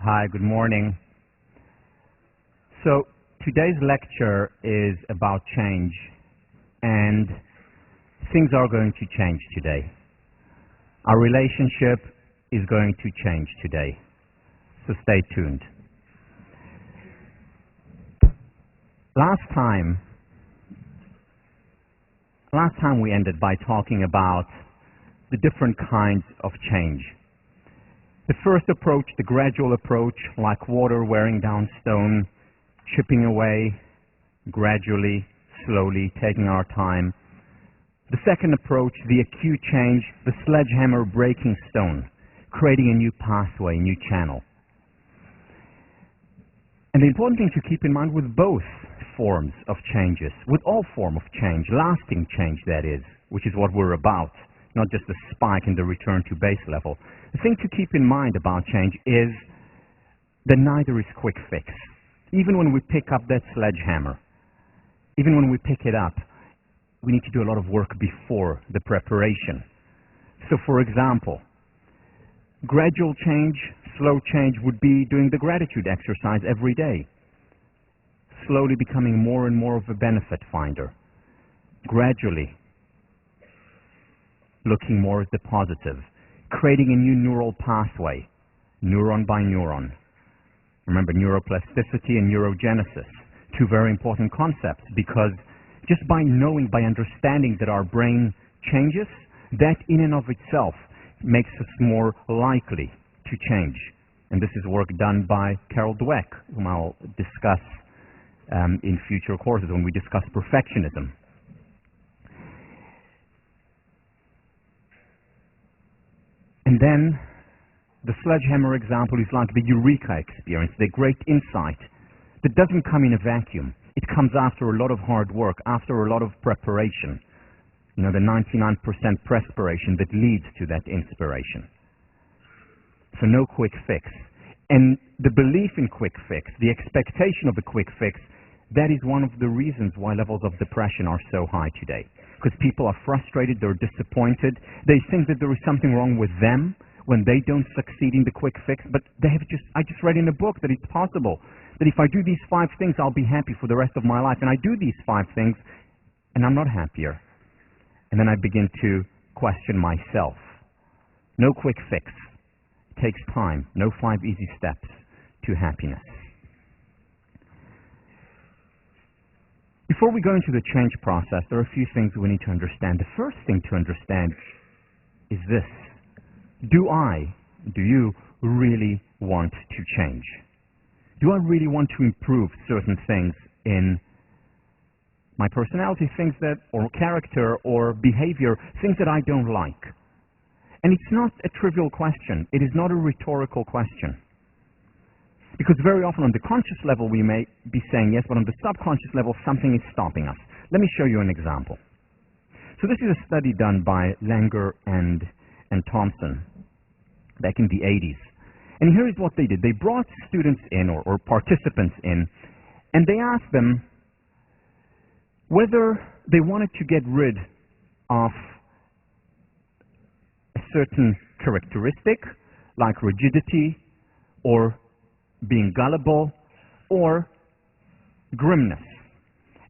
Hi, good morning. So today's lecture is about change, and things are going to change today. Our relationship is going to change today, so stay tuned. Last time we ended by talking about the different kinds of change. The first approach, the gradual approach, like water wearing down stone, chipping away gradually, slowly, taking our time. The second approach, the acute change, the sledgehammer breaking stone, creating a new pathway, a new channel. And the important thing to keep in mind with both forms of changes, with all form of change, lasting change that is, which is what we're about, not just the spike and the return to base level. The thing to keep in mind about change is that neither is quick fix. Even when we pick up that sledgehammer, even when we pick it up, we need to do a lot of work before the preparation. So for example, gradual change, slow change would be doing the gratitude exercise every day, slowly becoming more and more of a benefit finder, gradually looking more at the positive, creating a new neural pathway, neuron by neuron. Remember, neuroplasticity and neurogenesis, two very important concepts, because just by knowing, by understanding that our brain changes, that in and of itself makes us more likely to change. And this is work done by Carol Dweck, whom I'll discuss in future courses when we discuss perfectionism. And then the sledgehammer example is like the eureka experience, the great insight that doesn't come in a vacuum. It comes after a lot of hard work, after a lot of preparation. You know, the 99% perspiration that leads to that inspiration. So no quick fix. And the belief in quick fix, the expectation of a quick fix, that is one of the reasons why levels of depression are so high today. Because people are frustrated, they're disappointed, they think that there is something wrong with them when they don't succeed in the quick fix, but I just read in a book that it's possible, that if I do these 5 things, I'll be happy for the rest of my life, and I do these 5 things, and I'm not happier. And then I begin to question myself. No quick fix. It takes time. No 5 easy steps to happiness. Before we go into the change process, there are a few things we need to understand. The first thing to understand is this. Do you really want to change? Do I really want to improve certain things in my personality, things that, or character, or behavior, things that I don't like? And it's not a trivial question. It is not a rhetorical question. Because very often on the conscious level we may be saying yes, but on the subconscious level something is stopping us. Let me show you an example. So this is a study done by Langer and Thompson back in the 80s. And here is what they did. They brought students in, or participants in, and they asked them whether they wanted to get rid of a certain characteristic, like rigidity, or being gullible, or grimness.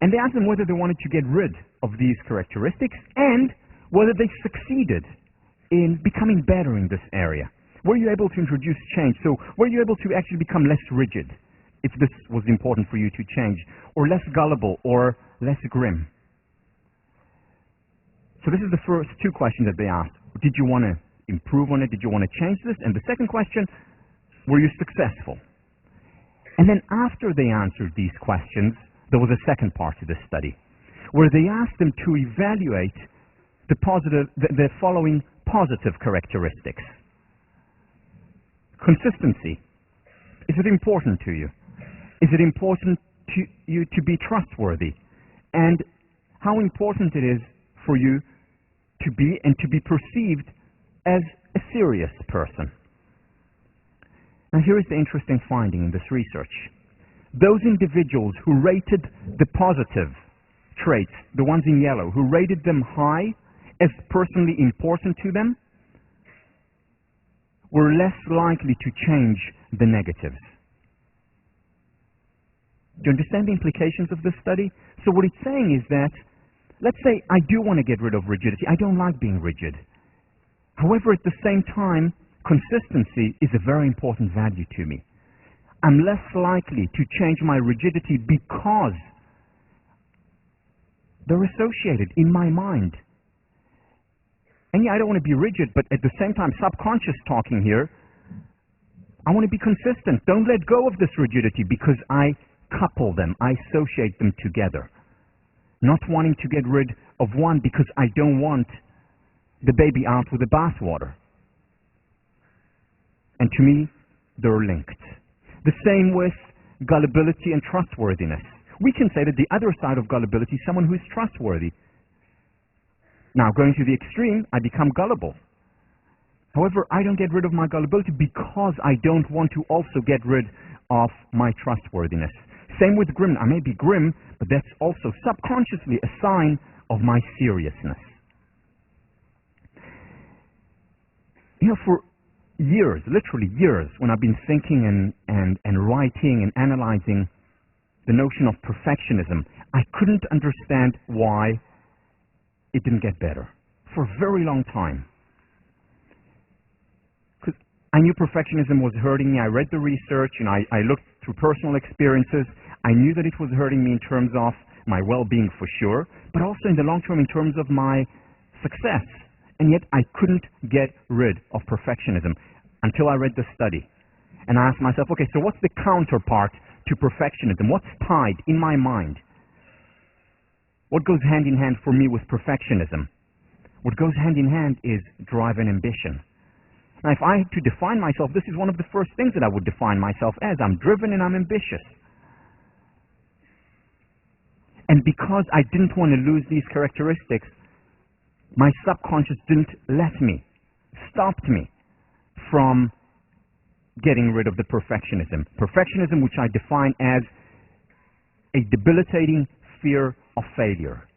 And they asked them whether they wanted to get rid of these characteristics and whether they succeeded in becoming better in this area. Were you able to introduce change? So were you able to actually become less rigid, if this was important for you to change, or less gullible, or less grim? So this is the first 2 questions that they asked. Did you want to improve on it? Did you want to change this? And the second question, were you successful? And then after they answered these questions, there was a second part to this study, where they asked them to evaluate the following positive characteristics. Consistency. Is it important to you? Is it important to you to be trustworthy? And how important it is for you to be and to be perceived as a serious person? Now here is the interesting finding in this research. Those individuals who rated the positive traits, the ones in yellow, who rated them high as personally important to them, we're less likely to change the negatives. Do you understand the implications of this study? So what it's saying is that, let's say I do want to get rid of rigidity. I don't like being rigid. However, at the same time, consistency is a very important value to me. I'm less likely to change my rigidity because they're associated in my mind. And yeah, I don't want to be rigid, but at the same time, subconscious talking here, I want to be consistent. Don't let go of this rigidity because I couple them, I associate them together. Not wanting to get rid of one because I don't want the baby out with the bathwater. And to me, they're linked. The same with gullibility and trustworthiness. We can say that the other side of gullibility is someone who is trustworthy. Now, going to the extreme, I become gullible. However, I don't get rid of my gullibility because I don't want to also get rid of my trustworthiness. Same with grim. I may be grim, but that's also subconsciously a sign of my seriousness. You know, for years, literally years, when I've been thinking and writing and analyzing the notion of perfectionism, I couldn't understand why it didn't get better for a very long time. Because I knew perfectionism was hurting me. I read the research and I looked through personal experiences. I knew that it was hurting me in terms of my well-being for sure, but also in the long term in terms of my success. And yet I couldn't get rid of perfectionism until I read the study. And I asked myself, okay, so what's the counterpart to perfectionism? What's tied in my mind? What goes hand in hand for me with perfectionism? What goes hand in hand is drive and ambition. Now, if I had to define myself, this is one of the first things that I would define myself as. I'm driven and I'm ambitious. And because I didn't want to lose these characteristics, my subconscious didn't let me, stopped me from getting rid of the perfectionism. Perfectionism, which I define as a debilitating fear of failure.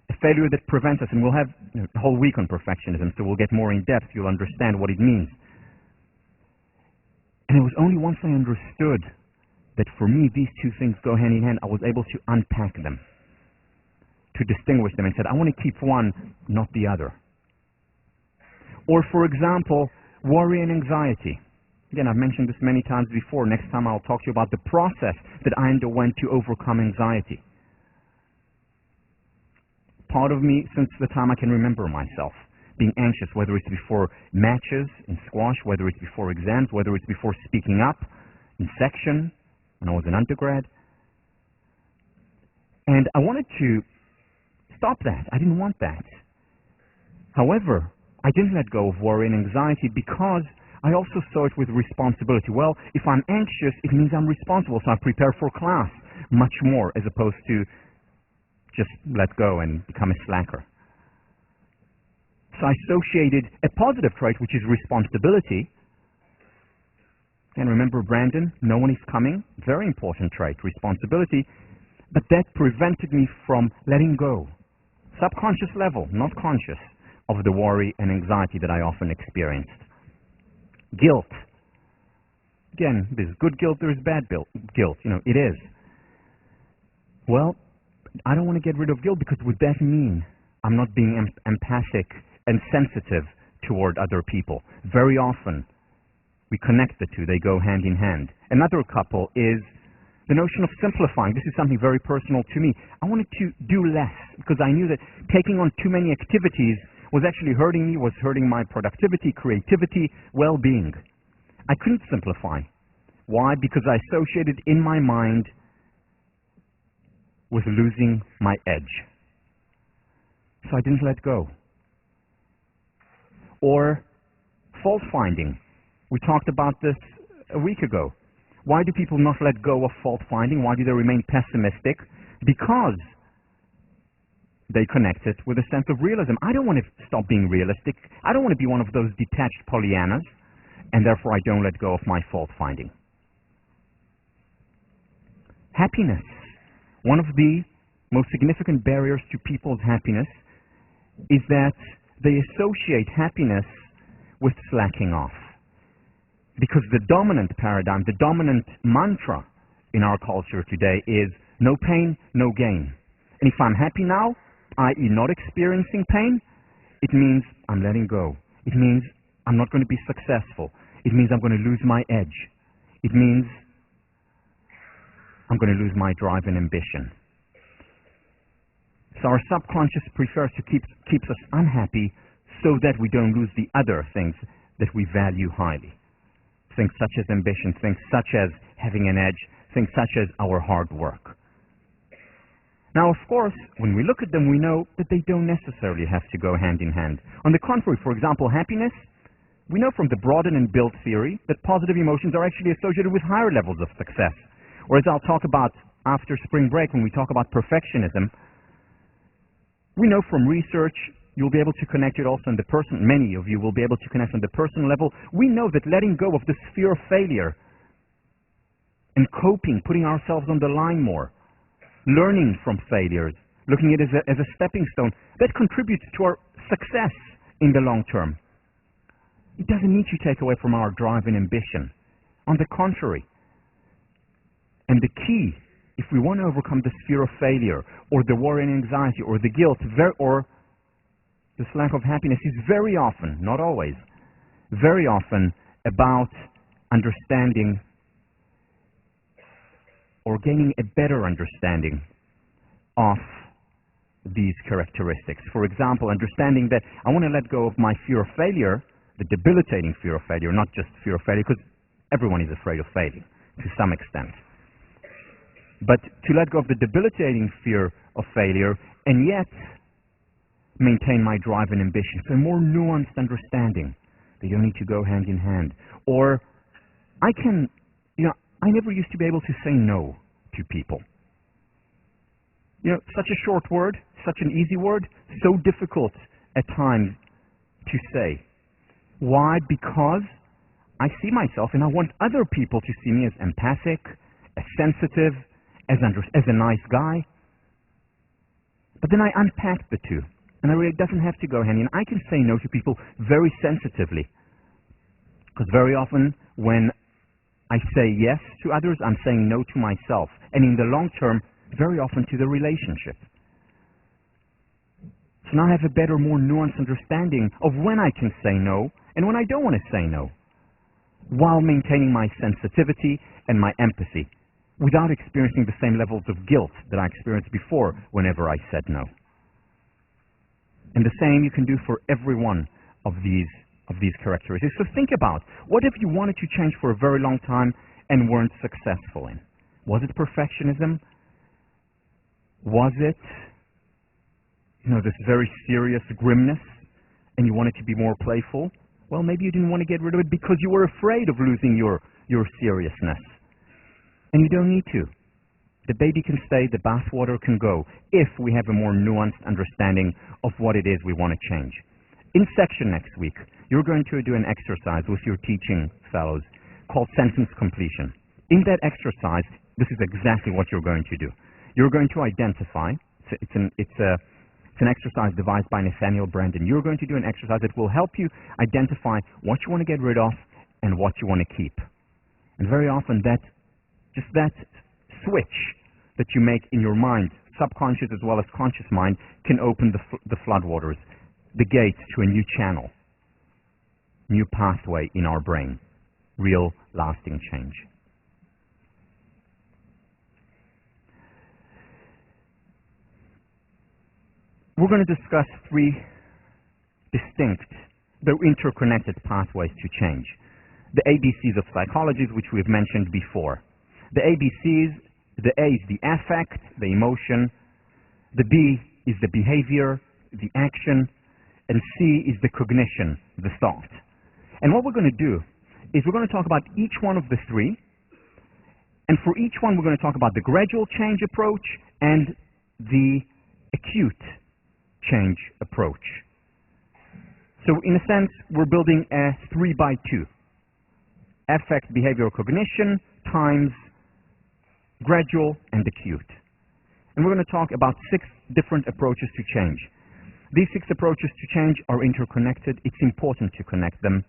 A failure that prevents us, and we'll have a whole week on perfectionism, so we'll get more in depth, you'll understand what it means. And it was only once I understood that for me these two things go hand in hand, I was able to unpack them, to distinguish them, and said, I want to keep one, not the other. Or, for example, worry and anxiety. Again, I've mentioned this many times before. Next time I'll talk to you about the process that I underwent to overcome anxiety. Part of me, since the time I can remember myself, being anxious, whether it's before matches in squash, whether it's before exams, whether it's before speaking up in section when I was an undergrad. And I wanted to stop that. I didn't want that. However, I didn't let go of worry and anxiety because I also saw it with responsibility. Well, if I'm anxious, it means I'm responsible, so I prepare for class much more as opposed to just let go and become a slacker. So I associated a positive trait, which is responsibility. And remember Brandon, no one is coming. Very important trait, responsibility. But that prevented me from letting go, subconscious level, not conscious, of the worry and anxiety that I often experienced. Guilt. Again, there's good guilt, there's bad guilt. You know, it is. Well, I don't want to get rid of guilt because would that mean I'm not being empathic and sensitive toward other people? Very often, we connect the two. They go hand in hand. Another couple is the notion of simplifying. This is something very personal to me. I wanted to do less because I knew that taking on too many activities was actually hurting me, was hurting my productivity, creativity, well-being. I couldn't simplify. Why? Because I associated in my mind with losing my edge. So I didn't let go. Or fault-finding. We talked about this a week ago. Why do people not let go of fault-finding? Why do they remain pessimistic? Because they connect it with a sense of realism. I don't want to stop being realistic. I don't want to be one of those detached Pollyannas, and therefore I don't let go of my fault-finding. Happiness. One of the most significant barriers to people's happiness is that they associate happiness with slacking off. Because the dominant paradigm, the dominant mantra in our culture today is no pain, no gain. And if I'm happy now, i.e. not experiencing pain, it means I'm letting go. It means I'm not going to be successful. It means I'm going to lose my edge. It means I'm going to lose my drive and ambition. So our subconscious prefers to keeps us unhappy so that we don't lose the other things that we value highly. Things such as ambition, things such as having an edge, things such as our hard work. Now, of course, when we look at them, we know that they don't necessarily have to go hand in hand. On the contrary, for example, happiness, we know from the broaden and build theory that positive emotions are actually associated with higher levels of success. Or as I'll talk about after spring break when we talk about perfectionism, we know from research, you'll be able to connect it also on the person, many of you will be able to connect on the personal level. We know that letting go of this fear of failure and coping, putting ourselves on the line more, learning from failures, looking at it as a stepping stone, that contributes to our success in the long term. It doesn't need to take away from our drive and ambition. On the contrary. And the key, if we want to overcome this fear of failure, or the worry and anxiety, or the guilt, or this lack of happiness, is very often, not always, very often about understanding or gaining a better understanding of these characteristics. For example, understanding that I want to let go of my fear of failure, the debilitating fear of failure, not just fear of failure, because everyone is afraid of failing to some extent. But to let go of the debilitating fear of failure and yet maintain my drive and ambition. So a more nuanced understanding. They don't need to go hand in hand. Or I never used to be able to say no to people. Such a short word, such an easy word, so difficult at times to say. Why? Because I see myself and I want other people to see me as empathic, as sensitive, as a nice guy. But then I unpack the two. And I really, it doesn't have to go hand in. I can say no to people very sensitively. Because very often when I say yes to others, I'm saying no to myself. And in the long term, very often to the relationship. So now I have a better, more nuanced understanding of when I can say no and when I don't want to say no, while maintaining my sensitivity and my empathy, without experiencing the same levels of guilt that I experienced before whenever I said no. And the same you can do for every one of these characteristics. So think about, what if you wanted to change for a very long time and weren't successful in? Was it perfectionism? Was it, this very serious grimness, and you wanted to be more playful? Well, maybe you didn't want to get rid of it because you were afraid of losing your seriousness. And you don't need to. The baby can stay, the bathwater can go, if we have a more nuanced understanding of what it is we want to change. In section next week, you're going to do an exercise with your teaching fellows called sentence completion. In that exercise, this is exactly what you're going to do. You're going to identify, it's an exercise devised by Nathaniel Brandon. You're going to do an exercise that will help you identify what you want to get rid of and what you want to keep. And very often that switch that you make in your mind, subconscious as well as conscious mind, can open the floodwaters, the gates to a new channel, new pathway in our brain, real lasting change. We're going to discuss three distinct, though interconnected pathways to change. The ABCs of psychology, which we've mentioned before. The ABCs, the A is the affect, the emotion, the B is the behavior, the action, and C is the cognition, the thought. And what we're going to do is we're going to talk about each one of the three, and for each one we're going to talk about the gradual change approach and the acute change approach. So in a sense, we're building a 3x2. Affect, behavior, cognition times gradual and acute. And we're going to talk about 6 different approaches to change. These 6 approaches to change are interconnected. It's important to connect them.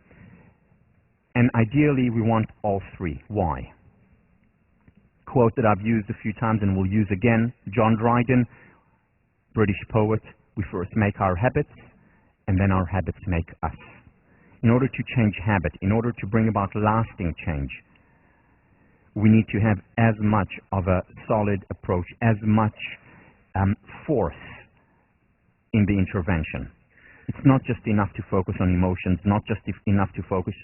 And And ideally, we want all three. Why? Quote that I've used a few times and will use again, John Dryden, British poet: we first make our habits, and then our habits make us. In order to change habit, in order to bring about lasting change, we need to have as much of a solid approach, as much force in the intervention. It's not just enough to focus on emotions, not just enough to focus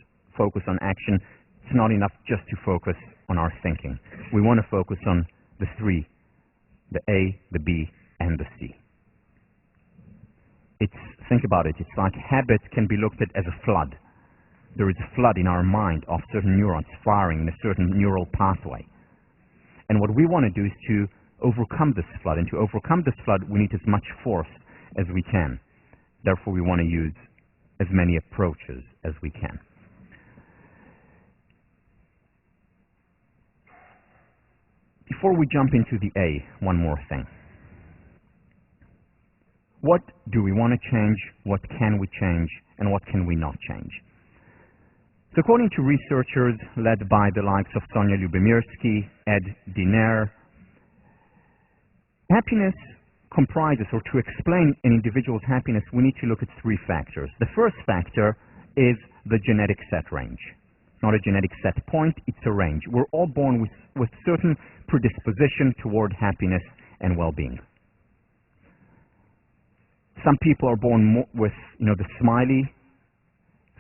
on action. It's not enough just to focus on our thinking. We want to focus on the three, the A, the B, and the C. Think about it. It's like habit can be looked at as a flood. There is a flood in our mind of certain neurons firing in a certain neural pathway. And what we want to do is to overcome this flood. And to overcome this flood, we need as much force as we can. Therefore, we want to use as many approaches as we can. Before we jump into the A, one more thing. What do we want to change? What can we change? And what can we not change? So according to researchers led by the likes of Sonia Lyubomirsky, Ed Diner, happiness comprises, or to explain an individual's happiness, we need to look at three factors. The first factor is the genetic set range. Not a genetic set point, it's a range. We're all born with certain predisposition toward happiness and well-being. Some people are born with, the smiley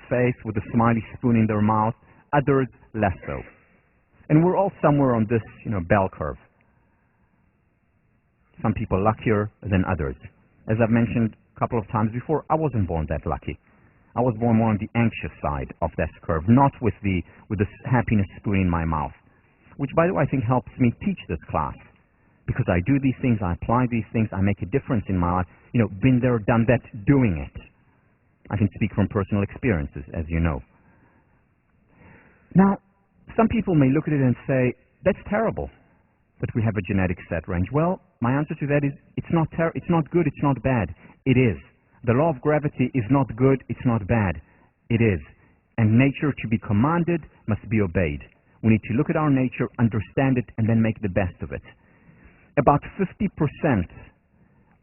face, with the smiley spoon in their mouth. Others, less so. And we're all somewhere on this, bell curve. Some people luckier than others. As I've mentioned a couple of times before, I wasn't born that lucky. I was born more on the anxious side of that curve, not with the happiness spoon in my mouth. Which, by the way, I think helps me teach this class. Because I do these things, I apply these things, I make a difference in my life. Been there, done that, doing it. I can speak from personal experiences, as you know. Now, some people may look at it and say, that's terrible that we have a genetic set range. Well, my answer to that is, it's not good, it's not bad. It is. The law of gravity is not good, it's not bad. It is. And nature, to be commanded, must be obeyed. We need to look at our nature, understand it, and then make the best of it. About 50%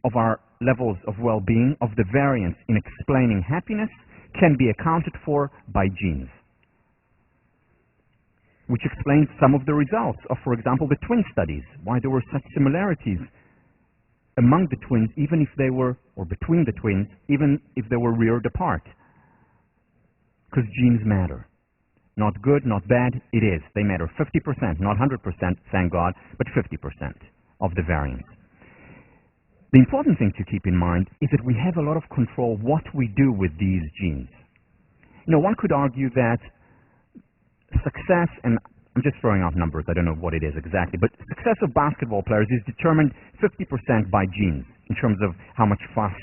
of our levels of well-being, of the variance in explaining happiness, can be accounted for by genes. Which explains some of the results of, for example, the twin studies, why there were such similarities among the twins, even if they were, or between the twins, even if they were reared apart. Because genes matter. Not good, not bad, it is. They matter 50%, not 100%, thank God, but 50% of the variance. The important thing to keep in mind is that we have a lot of control what we do with these genes. One could argue that success, and I'm just throwing out numbers, I don't know what it is exactly, but success of basketball players is determined 50% by genes in terms of how much fast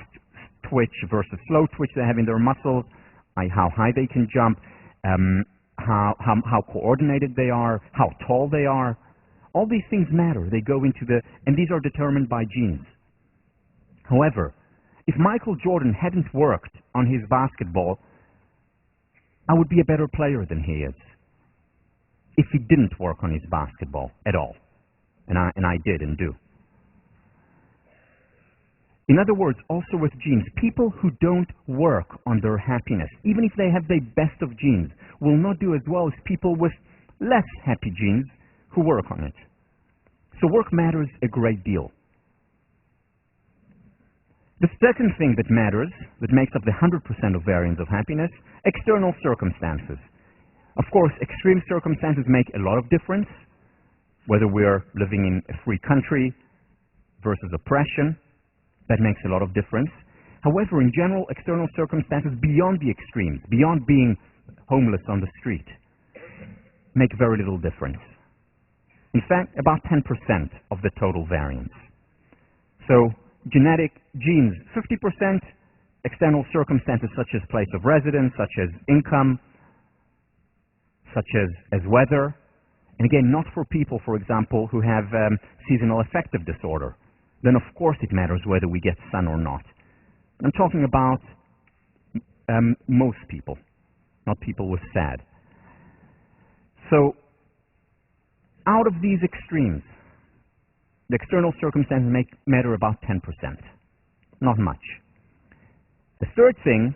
twitch versus slow twitch they have in their muscles, how high they can jump, how coordinated they are, how tall they are. All these things matter. They go into and these are determined by genes. However, if Michael Jordan hadn't worked on his basketball, I would be a better player than he is. If he didn't work on his basketball at all. And I did and do. In other words, also with genes, people who don't work on their happiness, even if they have the best of genes, will not do as well as people with less happy genes who work on it. So work matters a great deal. The second thing that matters, that makes up the 100% of variance of happiness, external circumstances. Of course, extreme circumstances make a lot of difference, whether we're living in a free country versus oppression. That makes a lot of difference. However, in general, external circumstances beyond the extremes, beyond being homeless on the street, make very little difference. In fact, about 10% of the total variance. So, genetic genes, 50%, external circumstances such as place of residence, such as income, such as weather. And again, not for people, for example, who have seasonal affective disorder. Then of course it matters whether we get sun or not. I'm talking about most people, not people with SAD. So, out of these extremes, the external circumstances matter about 10%. Not much. The third thing,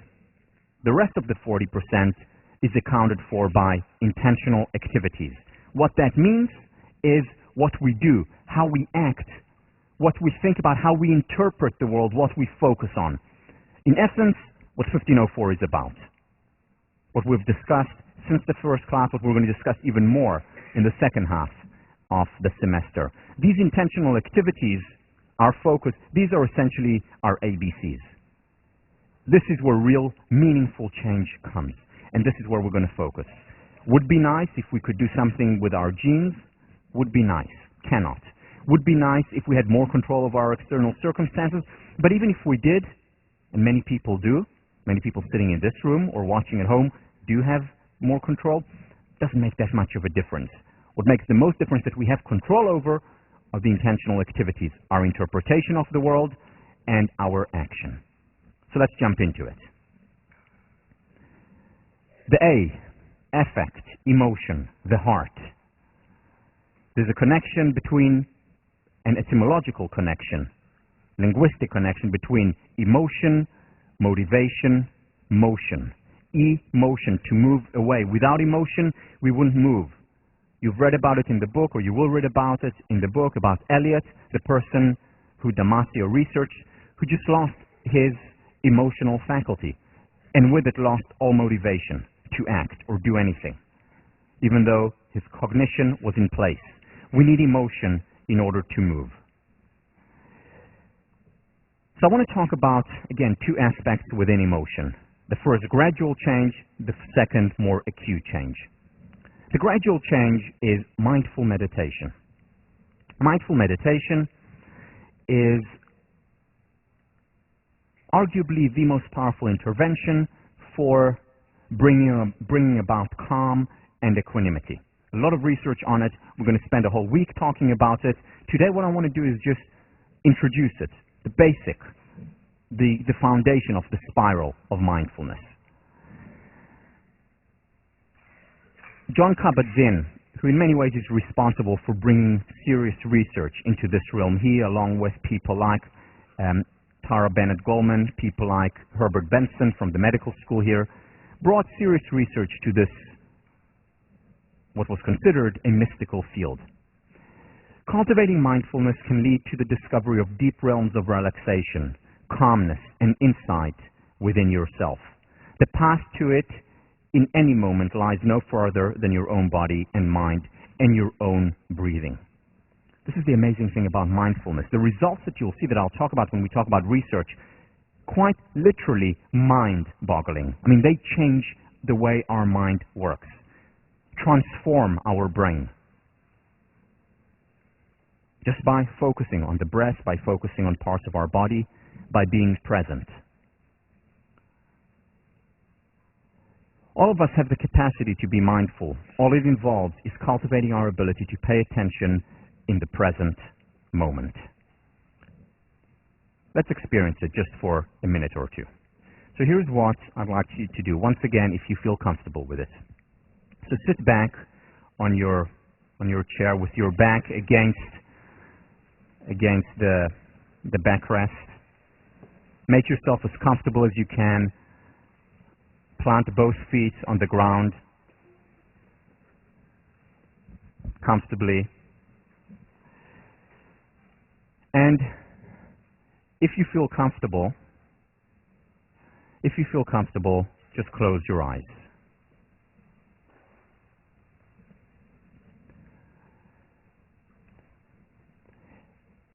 the rest of the 40%, is accounted for by intentional activities. What that means is what we do, how we act, what we think about, how we interpret the world, what we focus on. In essence, what 1504 is about. What we've discussed since the first class, what we're going to discuss even more in the second half of the semester. These intentional activities, our focus, these are essentially our ABCs. This is where real, meaningful change comes. And this is where we're going to focus. Would be nice if we could do something with our genes. Would be nice. Cannot. Would be nice if we had more control of our external circumstances. But even if we did, and many people do, many people sitting in this room or watching at home do have more control, doesn't make that much of a difference. What makes the most difference that we have control over are the intentional activities, our interpretation of the world and our action. So let's jump into it. The A, affect, emotion, the heart. There's a connection between, an etymological connection, linguistic connection between emotion, motivation, motion. Emotion, to move away. Without emotion, we wouldn't move. You've read about it in the book, or you will read about it in the book, about Eliot, the person who Damasio researched, who just lost his emotional faculty, and with it lost all motivation to act or do anything, even though his cognition was in place. We need emotion in order to move. So I want to talk about, again, two aspects within emotion. The first, gradual change. The second, more acute change. The gradual change is mindful meditation. Mindful meditation is arguably the most powerful intervention for bringing about calm and equanimity. A lot of research on it. We're going to spend a whole week talking about it. Today what I want to do is just introduce it, the basic, the foundation of the spiral of mindfulness. John Kabat-Zinn, who in many ways is responsible for bringing serious research into this realm, he, along with people like Tara Bennett-Goldman, people like Herbert Benson from the medical school here, brought serious research to this, what was considered a mystical field. Cultivating mindfulness can lead to the discovery of deep realms of relaxation, calmness, and insight within yourself. The path to it in any moment lies no further than your own body and mind and your own breathing. This is the amazing thing about mindfulness. The results that you'll see that I'll talk about when we talk about research, quite literally mind-boggling. I mean, they change the way our mind works, transform our brain. Just by focusing on the breath, by focusing on parts of our body, by being present. All of us have the capacity to be mindful. All it involves is cultivating our ability to pay attention in the present moment. Let's experience it just for a minute or two. So here's what I'd like you to do, once again, if you feel comfortable with it. So sit back on your chair with your back against the backrest. Make yourself as comfortable as you can. Plant both feet on the ground comfortably. And if you feel comfortable, just close your eyes.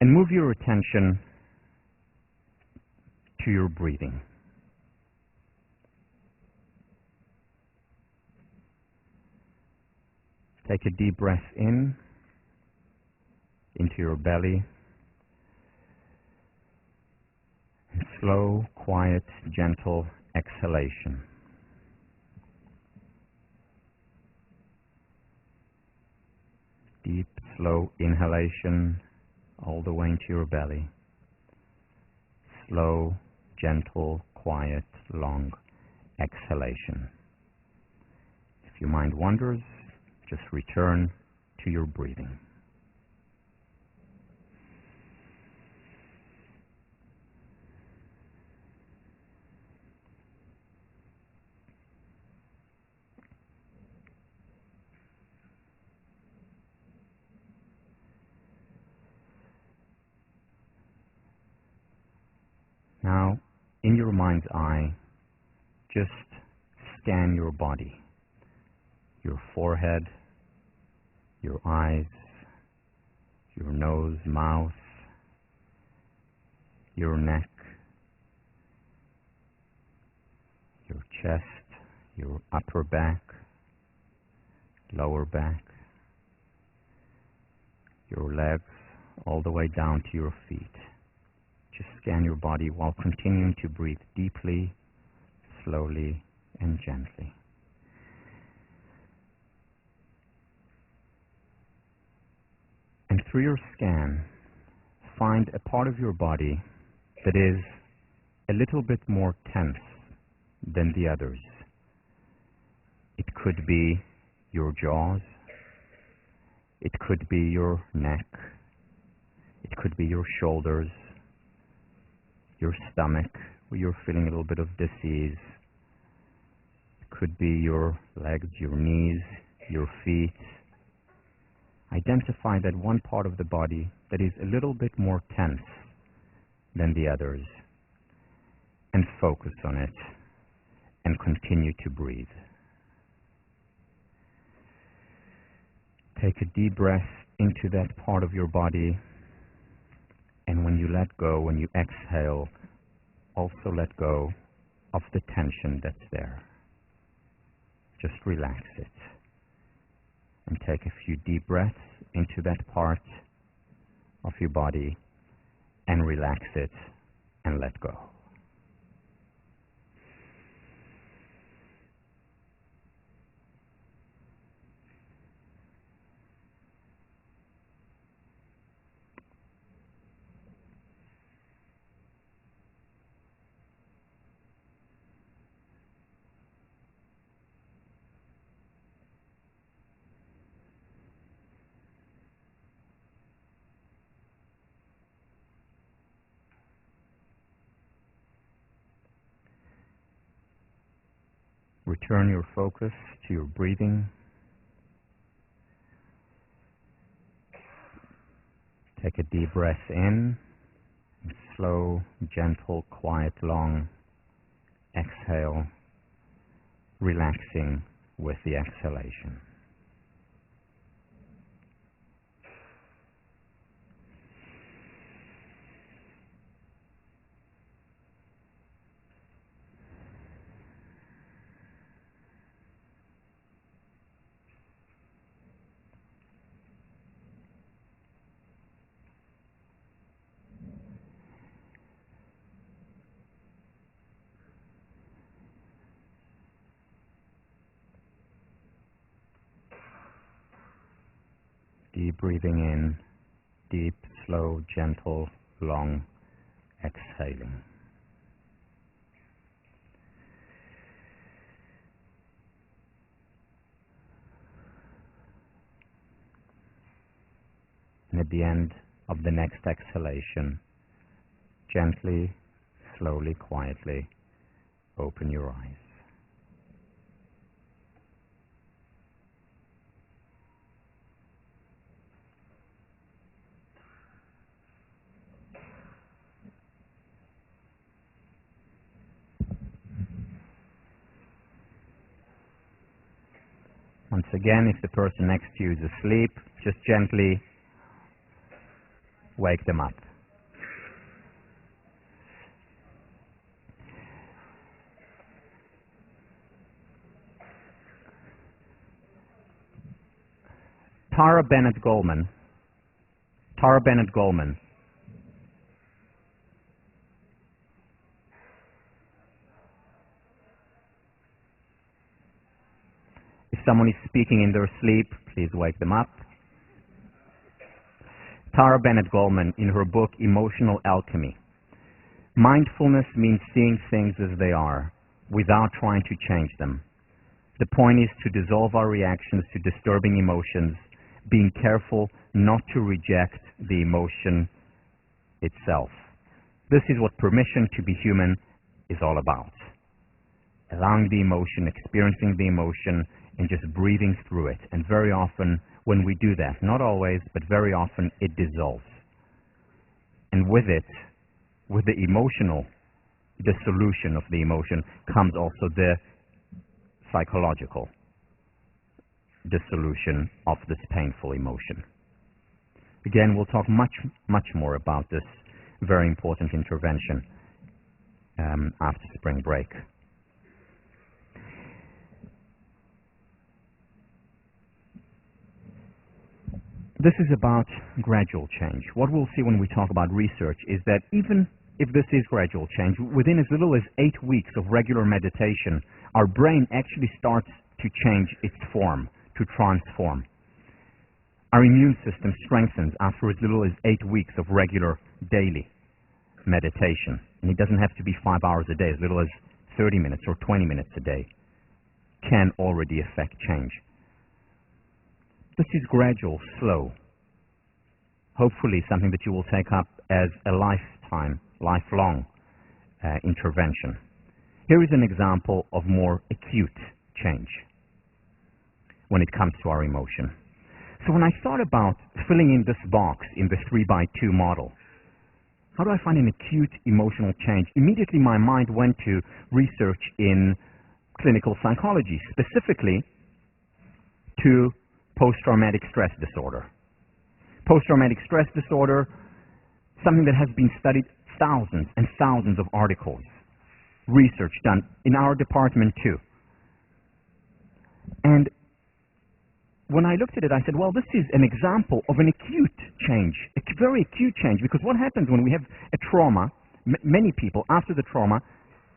And move your attention to your breathing. Take a deep breath in, into your belly. Slow, quiet, gentle exhalation. Deep, slow inhalation all the way into your belly. Slow, gentle, quiet, long exhalation. If your mind wanders, Just return to your breathing. Now, in your mind's eye, just scan your body, your forehead, your eyes, your nose, mouth, your neck, your chest, your upper back, lower back, your legs, all the way down to your feet. Just scan your body while continuing to breathe deeply, slowly, and gently. And through your scan, find a part of your body that is a little bit more tense than the others. It could be your jaws. It could be your neck. It could be your shoulders, your stomach, where you're feeling a little bit of disease. It could be your legs, your knees, your feet. Identify that one part of the body that is a little bit more tense than the others and focus on it and continue to breathe. Take a deep breath into that part of your body, and when you let go, when you exhale, also let go of the tension that's there. Just relax it. And take a few deep breaths into that part of your body and relax it and let go. Return your focus to your breathing. Take a deep breath in, and slow, gentle, quiet, long exhale, relaxing with the exhalation. Deep breathing in, deep, slow, gentle, long exhaling. And at the end of the next exhalation, gently, slowly, quietly open your eyes. Once again, if the person next to you is asleep, just gently wake them up. Tara Bennett Goldman. If someone is speaking in their sleep, please wake them up. Tara Bennett Goldman, in her book Emotional Alchemy. Mindfulness means seeing things as they are without trying to change them. The point is to dissolve our reactions to disturbing emotions, being careful not to reject the emotion itself. This is what permission to be human is all about. Allowing the emotion, experiencing the emotion, and just breathing through it. And very often when we do that, not always, but very often, it dissolves. And with it, with the emotional dissolution of the emotion, comes also the psychological dissolution of this painful emotion. Again, we'll talk much more about this very important intervention after spring break. This is about gradual change. What we'll see when we talk about research is that even if this is gradual change, within as little as 8 weeks of regular meditation, our brain actually starts to change its form, to transform. Our immune system strengthens after as little as 8 weeks of regular daily meditation. And it doesn't have to be 5 hours a day, as little as 30 minutes or 20 minutes a day can already affect change. This is gradual, slow. Hopefully something that you will take up as a lifelong intervention. Here is an example of more acute change when it comes to our emotion. So when I thought about filling in this box in the 3x2 model, how do I find an acute emotional change? Immediately my mind went to research in clinical psychology, specifically to post-traumatic stress disorder. Post-traumatic stress disorder, something that has been studied, thousands and thousands of articles, research done in our department too. And when I looked at it, I said, well, this is an example of an acute change, a very acute change, because what happens when we have a trauma, many people after the trauma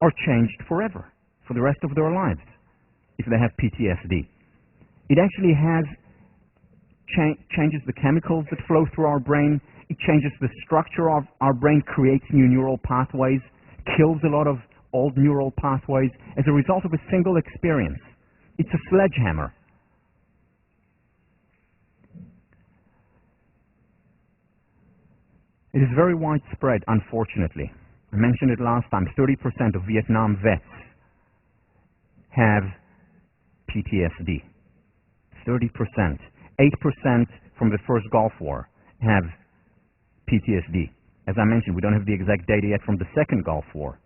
are changed forever, for the rest of their lives, if they have PTSD. It actually changes the chemicals that flow through our brain. It changes the structure of our brain, creates new neural pathways, kills a lot of old neural pathways as a result of a single experience. It's a sledgehammer. It is very widespread, unfortunately. I mentioned it last time. 30% of Vietnam vets have PTSD. 30%. 8% from the first Gulf War have PTSD. As I mentioned, we don't have the exact data yet from the second Gulf War,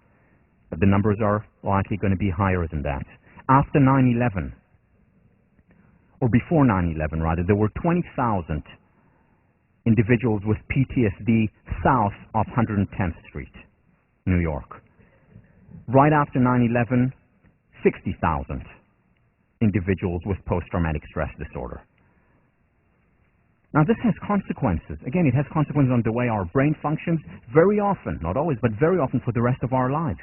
but the numbers are likely going to be higher than that. After 9/11, or before 9/11 rather, there were 20,000 individuals with PTSD south of 110th Street, New York. Right after 9/11, 60,000 individuals with post-traumatic stress disorder. Now, this has consequences. Again, it has consequences on the way our brain functions very often, not always, but very often for the rest of our lives.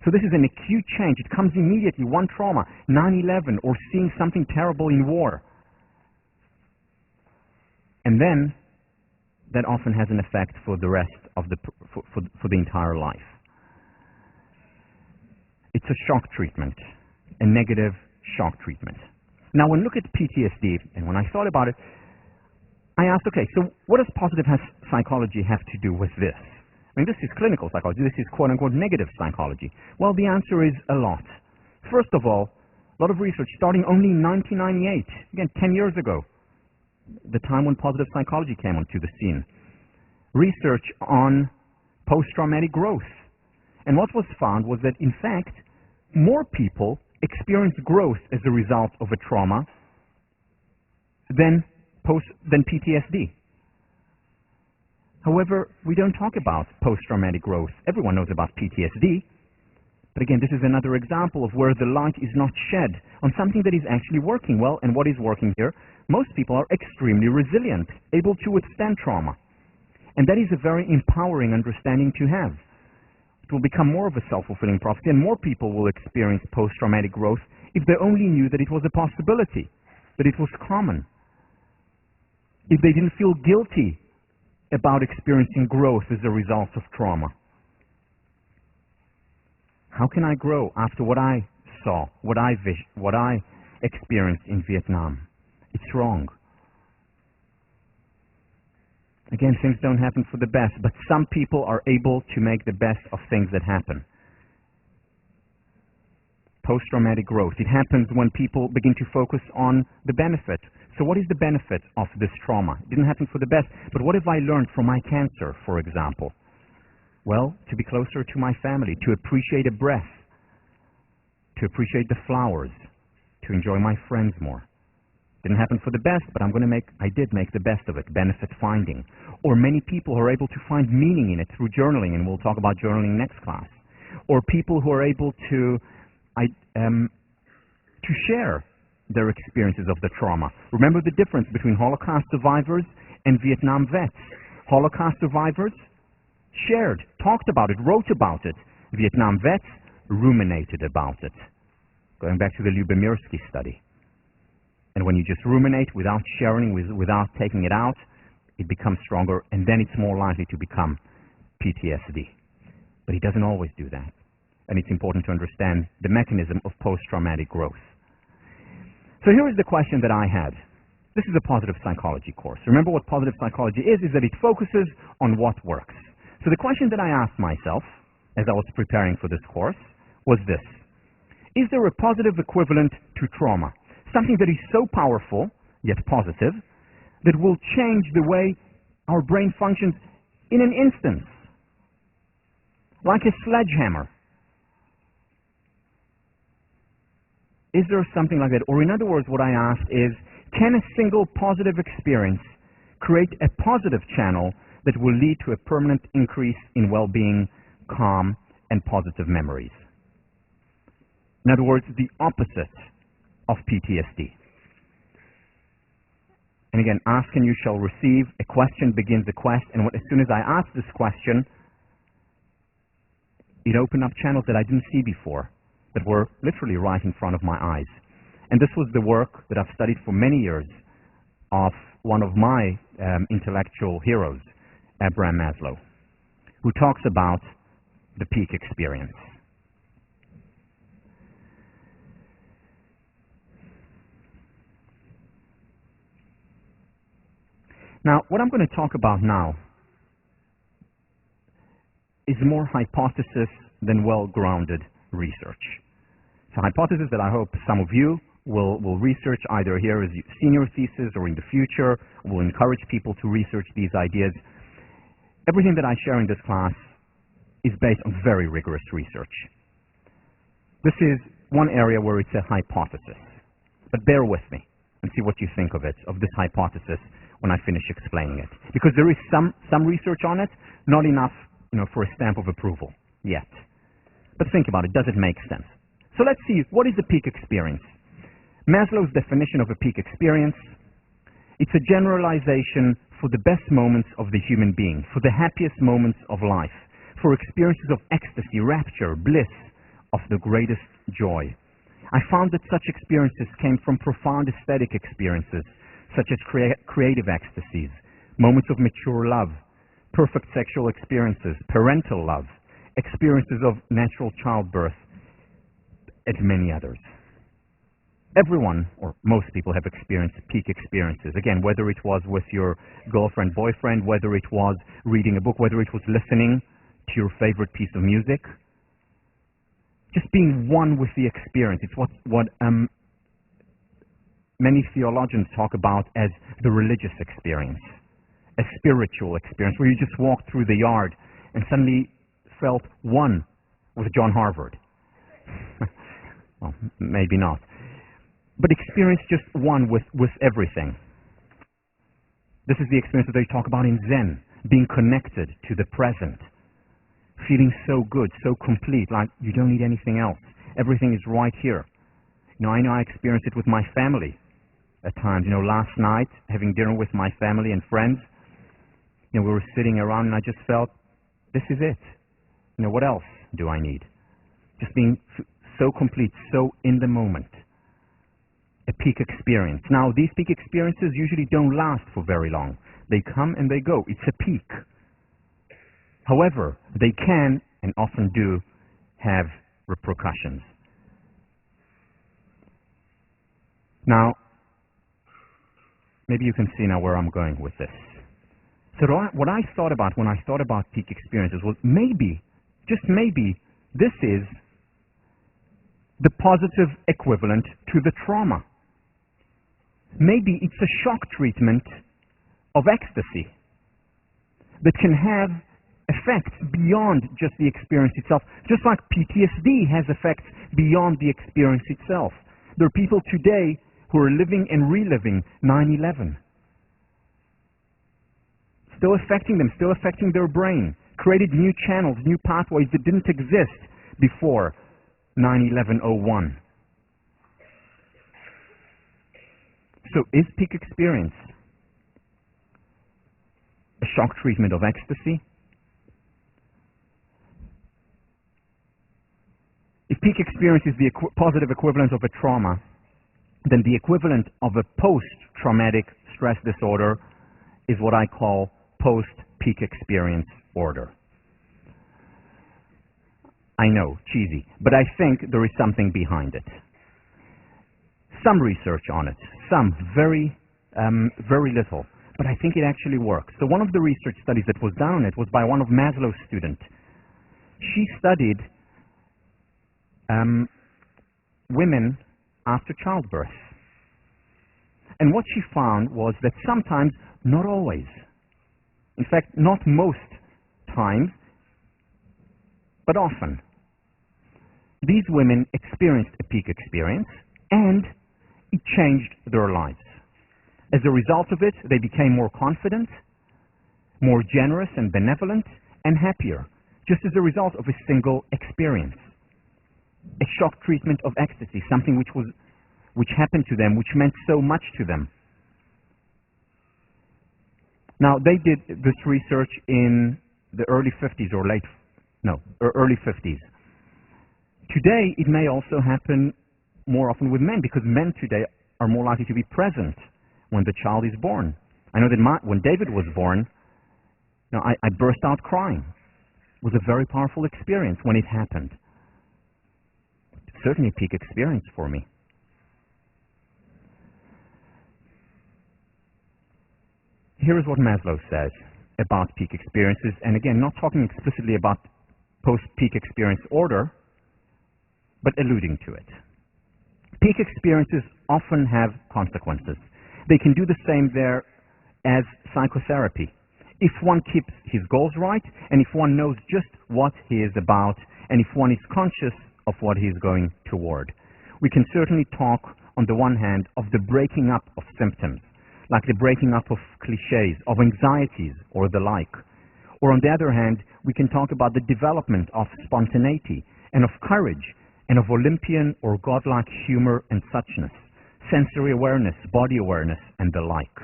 So this is an acute change. It comes immediately, one trauma, 9/11, or seeing something terrible in war. And then that often has an effect for the rest of for the entire life. It's a shock treatment, a negative shock treatment. Now, when we look at PTSD, and when I thought about it, I asked, okay, so what does positive psychology have to do with this? I mean, this is clinical psychology. This is quote-unquote negative psychology. Well, the answer is a lot. First of all, a lot of research starting only in 1998, again, 10 years ago, the time when positive psychology came onto the scene. Research on post-traumatic growth. And what was found was that, in fact, more people experience growth as a result of a trauma than PTSD. However, we don't talk about post-traumatic growth. Everyone knows about PTSD. But again, this is another example of where the light is not shed on something that is actually working well. And what is working here? Most people are extremely resilient, able to withstand trauma. And that is a very empowering understanding to have. It will become more of a self-fulfilling prophecy, and more people will experience post-traumatic growth if they only knew that it was a possibility, that it was common. If they didn't feel guilty about experiencing growth as a result of trauma. How can I grow after what I saw, what I experienced in Vietnam. It's wrong. Again, things don't happen for the best, but some people are able to make the best of things that happen. Post-traumatic growth. It happens when people begin to focus on the benefit. So what is the benefit of this trauma? It didn't happen for the best, but what have I learned from my cancer, for example? Well, to be closer to my family, to appreciate a breath, to appreciate the flowers, to enjoy my friends more. Didn't happen for the best, but I did make the best of it, benefit finding. Or many people are able to find meaning in it through journaling, and we'll talk about journaling next class. Or people who are able to share their experiences of the trauma. Remember the difference between Holocaust survivors and Vietnam vets. Holocaust survivors shared, talked about it, wrote about it. Vietnam vets ruminated about it. Going back to the Lyubomirsky study. And when you just ruminate without sharing, without taking it out, it becomes stronger, and then it's more likely to become PTSD. But it doesn't always do that. And it's important to understand the mechanism of post-traumatic growth. So here is the question that I had. This is a positive psychology course. Remember what positive psychology is that it focuses on what works. So the question that I asked myself as I was preparing for this course was this. Is there a positive equivalent to trauma? Something that is so powerful, yet positive, that will change the way our brain functions in an instant. Like a sledgehammer. Is there something like that? Or in other words, what I asked is, can a single positive experience create a positive channel that will lead to a permanent increase in well-being, calm, and positive memories? In other words, the opposite of PTSD. And again, ask and you shall receive. A question begins a quest, and as soon as I asked this question, it opened up channels that I didn't see before, that were literally right in front of my eyes. And this was the work that I've studied for many years of one of my intellectual heroes, Abraham Maslow, who talks about the peak experience. Now, what I'm going to talk about now is more hypothesis than well-grounded research. It's a hypothesis that I hope some of you will research either here as senior thesis or in the future. Will encourage people to research these ideas. Everything that I share in this class is based on very rigorous research. This is one area where it's a hypothesis. But bear with me and see what you think of it, of this hypothesis, when I finish explaining it. Because there is some research on it, not enough, for a stamp of approval yet. But think about it. Does it make sense? So let's see, what is a peak experience? Maslow's definition of a peak experience, it's a generalization for the best moments of the human being, for the happiest moments of life, for experiences of ecstasy, rapture, bliss, of the greatest joy. I found that such experiences came from profound aesthetic experiences, such as creative ecstasies, moments of mature love, perfect sexual experiences, parental love, experiences of natural childbirth, and many others. Everyone, or most people, have experienced peak experiences. Again, whether it was with your girlfriend, boyfriend, whether it was reading a book, whether it was listening to your favorite piece of music. Just being one with the experience. It's what many theologians talk about as the religious experience, a spiritual experience where you just walked through the yard and suddenly felt one with John Harvard. Well, maybe not. But experience just one with everything. This is the experience that they talk about in Zen, being connected to the present, feeling so good, so complete, like you don't need anything else. Everything is right here. I know I experienced it with my family at times. Last night, having dinner with my family and friends, we were sitting around and I just felt, this is it. What else do I need? Just being so complete, so in the moment. A peak experience. Now, these peak experiences usually don't last for very long. They come and they go. It's a peak. However, they can, and often do, have repercussions. Now, maybe you can see now where I'm going with this. So what I thought about when I thought about peak experiences was maybe, just maybe, this is the positive equivalent to the trauma. Maybe it's a shock treatment of ecstasy that can have effects beyond just the experience itself, just like PTSD has effects beyond the experience itself. There are people today who are living and reliving 9/11. Still affecting them, still affecting their brain, created new channels, new pathways that didn't exist before 9/11/01. So is peak experience a shock treatment of ecstasy? If peak experience is the positive equivalent of a trauma, then the equivalent of a post-traumatic stress disorder is what I call post-peak experience order. I know, cheesy, but I think there is something behind it. Some research on it, some very little, but I think it actually works. So one of the research studies that was done on it was by one of Maslow's students. She studied women after childbirth. And what she found was that sometimes, not always, in fact, not most times, but often, these women experienced a peak experience and it changed their lives. As a result of it, they became more confident, more generous and benevolent, and happier, just as a result of a single experience. A shock treatment of ecstasy, something which happened to them, which meant so much to them. Now, they did this research in the early 50s or early 50s. Today, it may also happen more often with men, because men today are more likely to be present when the child is born. I know that when David was born, I burst out crying. It was a very powerful experience when it happened. Certainly a peak experience for me. Here is what Maslow says about peak experiences, and again, not talking explicitly about post-peak experience order, but alluding to it. Peak experiences often have consequences. They can do the same there as psychotherapy. If one keeps his goals right, and if one knows just what he is about, and if one is conscious of what he is going toward. We can certainly talk, on the one hand, of the breaking up of symptoms, like the breaking up of cliches, of anxieties, or the like. Or on the other hand, we can talk about the development of spontaneity, and of courage, and of Olympian or godlike humor and suchness, sensory awareness, body awareness, and the like.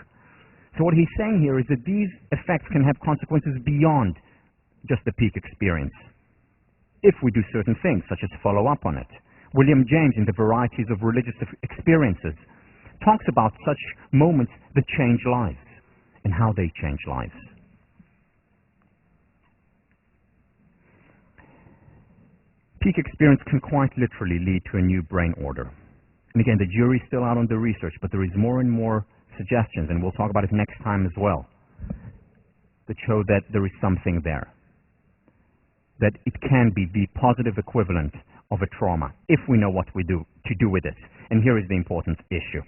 So what he's saying here is that these effects can have consequences beyond just the peak experience, if we do certain things, such as follow up on it. William James, in the Varieties of Religious Experiences, talks about such moments that change lives and how they change lives. Peak experience can quite literally lead to a new brain order. And again, the jury's still out on the research, but there is more and more suggestions, and we'll talk about it next time as well, that show that there is something there, that it can be the positive equivalent of a trauma, if we know what we do to do with it. And here is the important issue.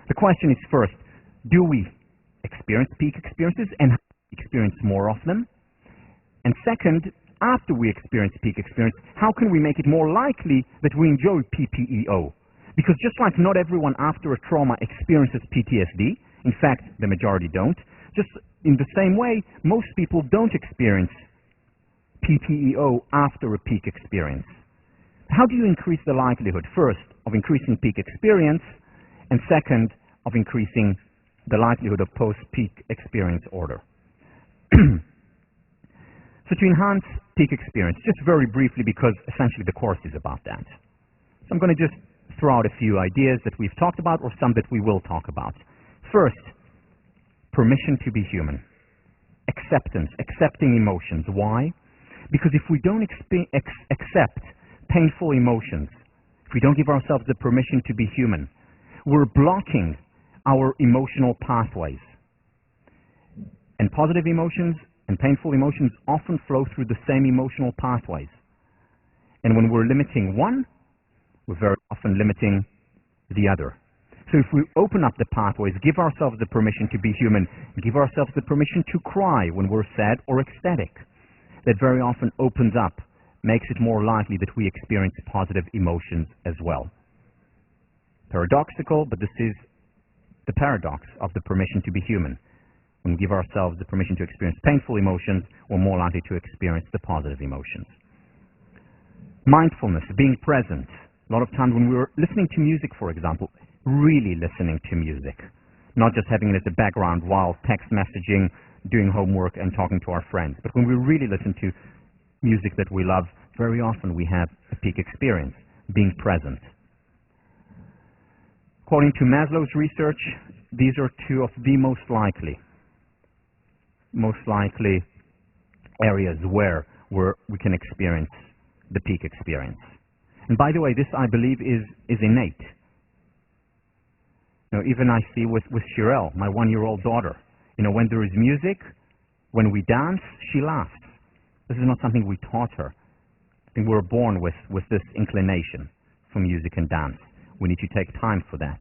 The question is, first, do we experience peak experiences, and experience more of them? And second, after we experience peak experience, how can we make it more likely that we enjoy PPEO? Because just like not everyone after a trauma experiences PTSD, in fact, the majority don't, just in the same way, most people don't experience PPEO after a peak experience. How do you increase the likelihood, first, of increasing peak experience, and second, of increasing the likelihood of post-peak experience order? So to enhance peak experience, just very briefly, because essentially the course is about that. So I'm going to just throw out a few ideas that we've talked about, or some that we will talk about. First, permission to be human. Acceptance, accepting emotions. Why? Because if we don't accept painful emotions, if we don't give ourselves the permission to be human, we're blocking our emotional pathways. And positive emotions and painful emotions often flow through the same emotional pathways. And when we're limiting one, we're very often limiting the other. So if we open up the pathways, give ourselves the permission to be human, give ourselves the permission to cry when we're sad or ecstatic, that very often opens up, makes it more likely that we experience positive emotions as well. Paradoxical, but this is the paradox of the permission to be human. When we give ourselves the permission to experience painful emotions, we're more likely to experience the positive emotions. Mindfulness, being present. A lot of times when we're listening to music, for example, really listening to music, not just having it as a background while text messaging, doing homework, and talking to our friends. But when we really listen to music that we love, very often we have a peak experience, being present. According to Maslow's research, these are two of the most likely areas where we can experience the peak experience. And by the way, this I believe is innate. You know, even I see with Shirelle, my 1-year-old daughter, you know, when there is music, when we dance, she laughs. This is not something we taught her. I think we're born with this inclination for music and dance. We need to take time for that.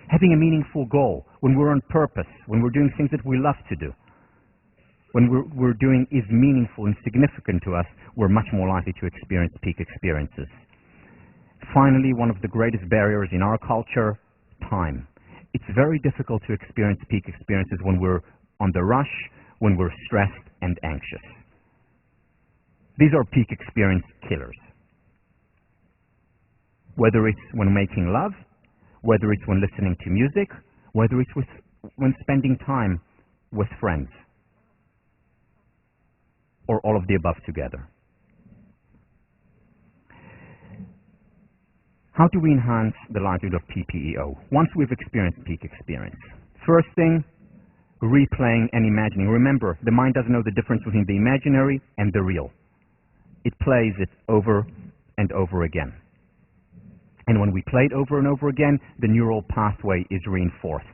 Having a meaningful goal, when we're on purpose, when we're doing things that we love to do, when we're doing is meaningful and significant to us, we're much more likely to experience peak experiences. Finally, one of the greatest barriers in our culture, time. It's very difficult to experience peak experiences when we're on the rush, when we're stressed and anxious. These are peak experience killers. Whether it's when making love, whether it's when listening to music, whether it's when spending time with friends, or all of the above together. How do we enhance the likelihood of PPEO once we've experienced peak experience? First thing, replaying and imagining. Remember, the mind doesn't know the difference between the imaginary and the real. It plays it over and over again. And when we play it over and over again, the neural pathway is reinforced.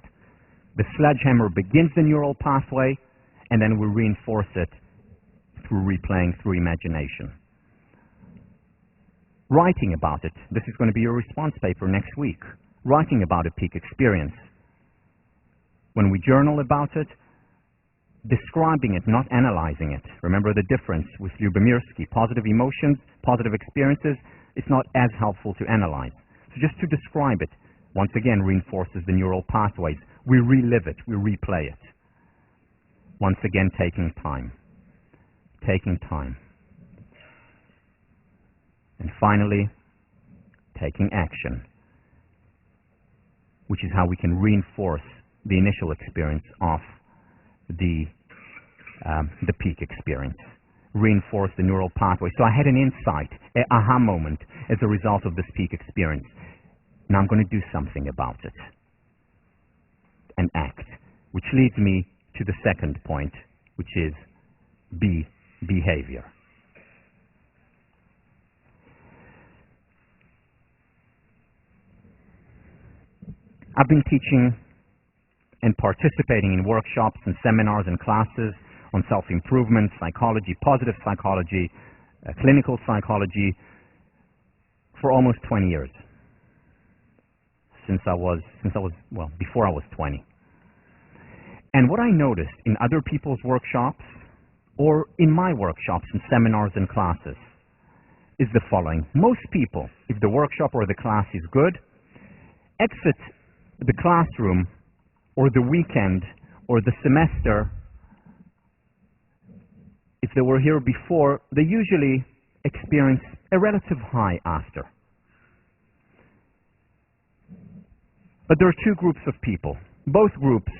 The sledgehammer begins the neural pathway, and then we reinforce it through replaying, through imagination. Writing about it. This is going to be your response paper next week. Writing about a peak experience. When we journal about it, describing it, not analyzing it. Remember the difference with Lyubomirsky. Positive emotions, positive experiences, it's not as helpful to analyze. So just to describe it, once again, reinforces the neural pathways. We relive it, we replay it. Once again, taking time. Taking time. And finally, taking action, which is how we can reinforce the initial experience of the peak experience. Reinforce the neural pathway. So I had an insight, an aha moment as a result of this peak experience. Now I'm going to do something about it and act, which leads me to the second point, which is behavior. I've been teaching and participating in workshops and seminars and classes on self-improvement, psychology, positive psychology, clinical psychology for almost 20 years. Before I was 20. And what I noticed in other people's workshops or in my workshops and seminars and classes is the following. Most people, if the workshop or the class is good, exit the classroom or the weekend or the semester, if they were here before, they usually experience a relative high after. But there are two groups of people. Both groups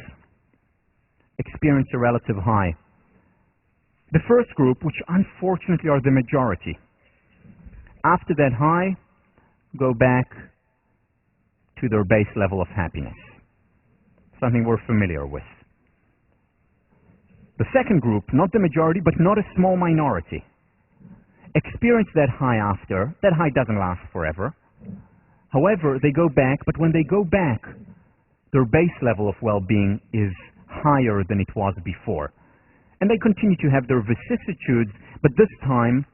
experience a relative high. The first group, which unfortunately are the majority, after that high, go back to their base level of happiness. Something we're familiar with. The second group, not the majority, but not a small minority, experience that high after. That high doesn't last forever. However, they go back, but when they go back, their base level of well-being is higher than it was before. And they continue to have their vicissitudes, but this time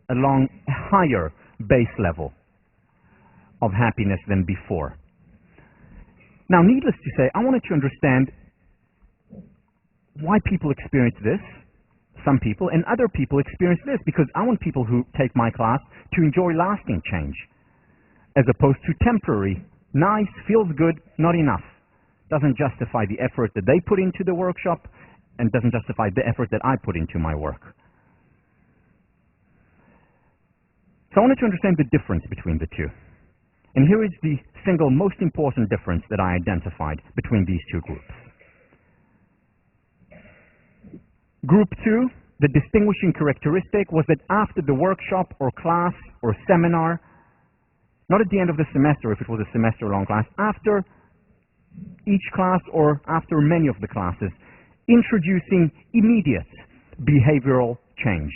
along a higher base level of happiness than before. Now, needless to say, I wanted to understand why people experience this, some people, and other people experience this, because I want people who take my class to enjoy lasting change, as opposed to temporary, nice, feels good, not enough. Doesn't justify the effort that they put into the workshop, and doesn't justify the effort that I put into my work. So I wanted to understand the difference between the two. And here is the single most important difference that I identified between these two groups. Group 2, the distinguishing characteristic was that after the workshop or class or seminar, not at the end of the semester if it was a semester-long class, after each class or after many of the classes, introducing immediate behavioral change.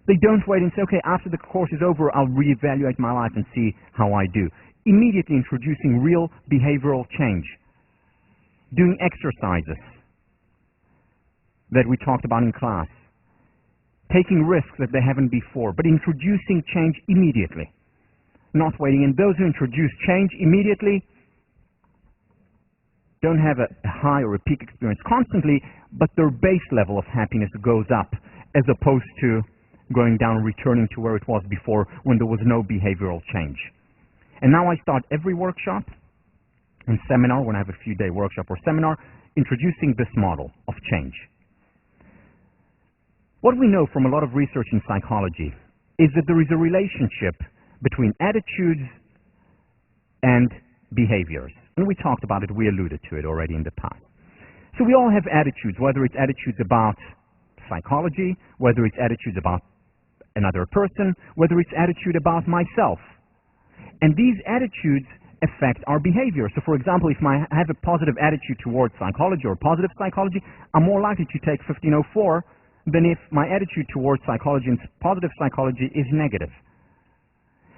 They don't wait and say, okay, after the course is over, I'll reevaluate my life and see how I do. Immediately introducing real behavioral change. Doing exercises that we talked about in class. Taking risks that they haven't before, but introducing change immediately. Not waiting. And those who introduce change immediately don't have a high or a peak experience constantly, but their base level of happiness goes up, as opposed to going down, returning to where it was before when there was no behavioral change. And now I start every workshop and seminar, when I have a few-day workshop or seminar, introducing this model of change. What we know from a lot of research in psychology is that there is a relationship between attitudes and behaviors. And we talked about it, we alluded to it already in the past. So we all have attitudes, whether it's attitudes about psychology, whether it's attitudes about another person, whether it's attitude about myself. And these attitudes affect our behavior. So for example, if I have a positive attitude towards psychology or positive psychology, I'm more likely to take 1504 than if my attitude towards psychology and positive psychology is negative.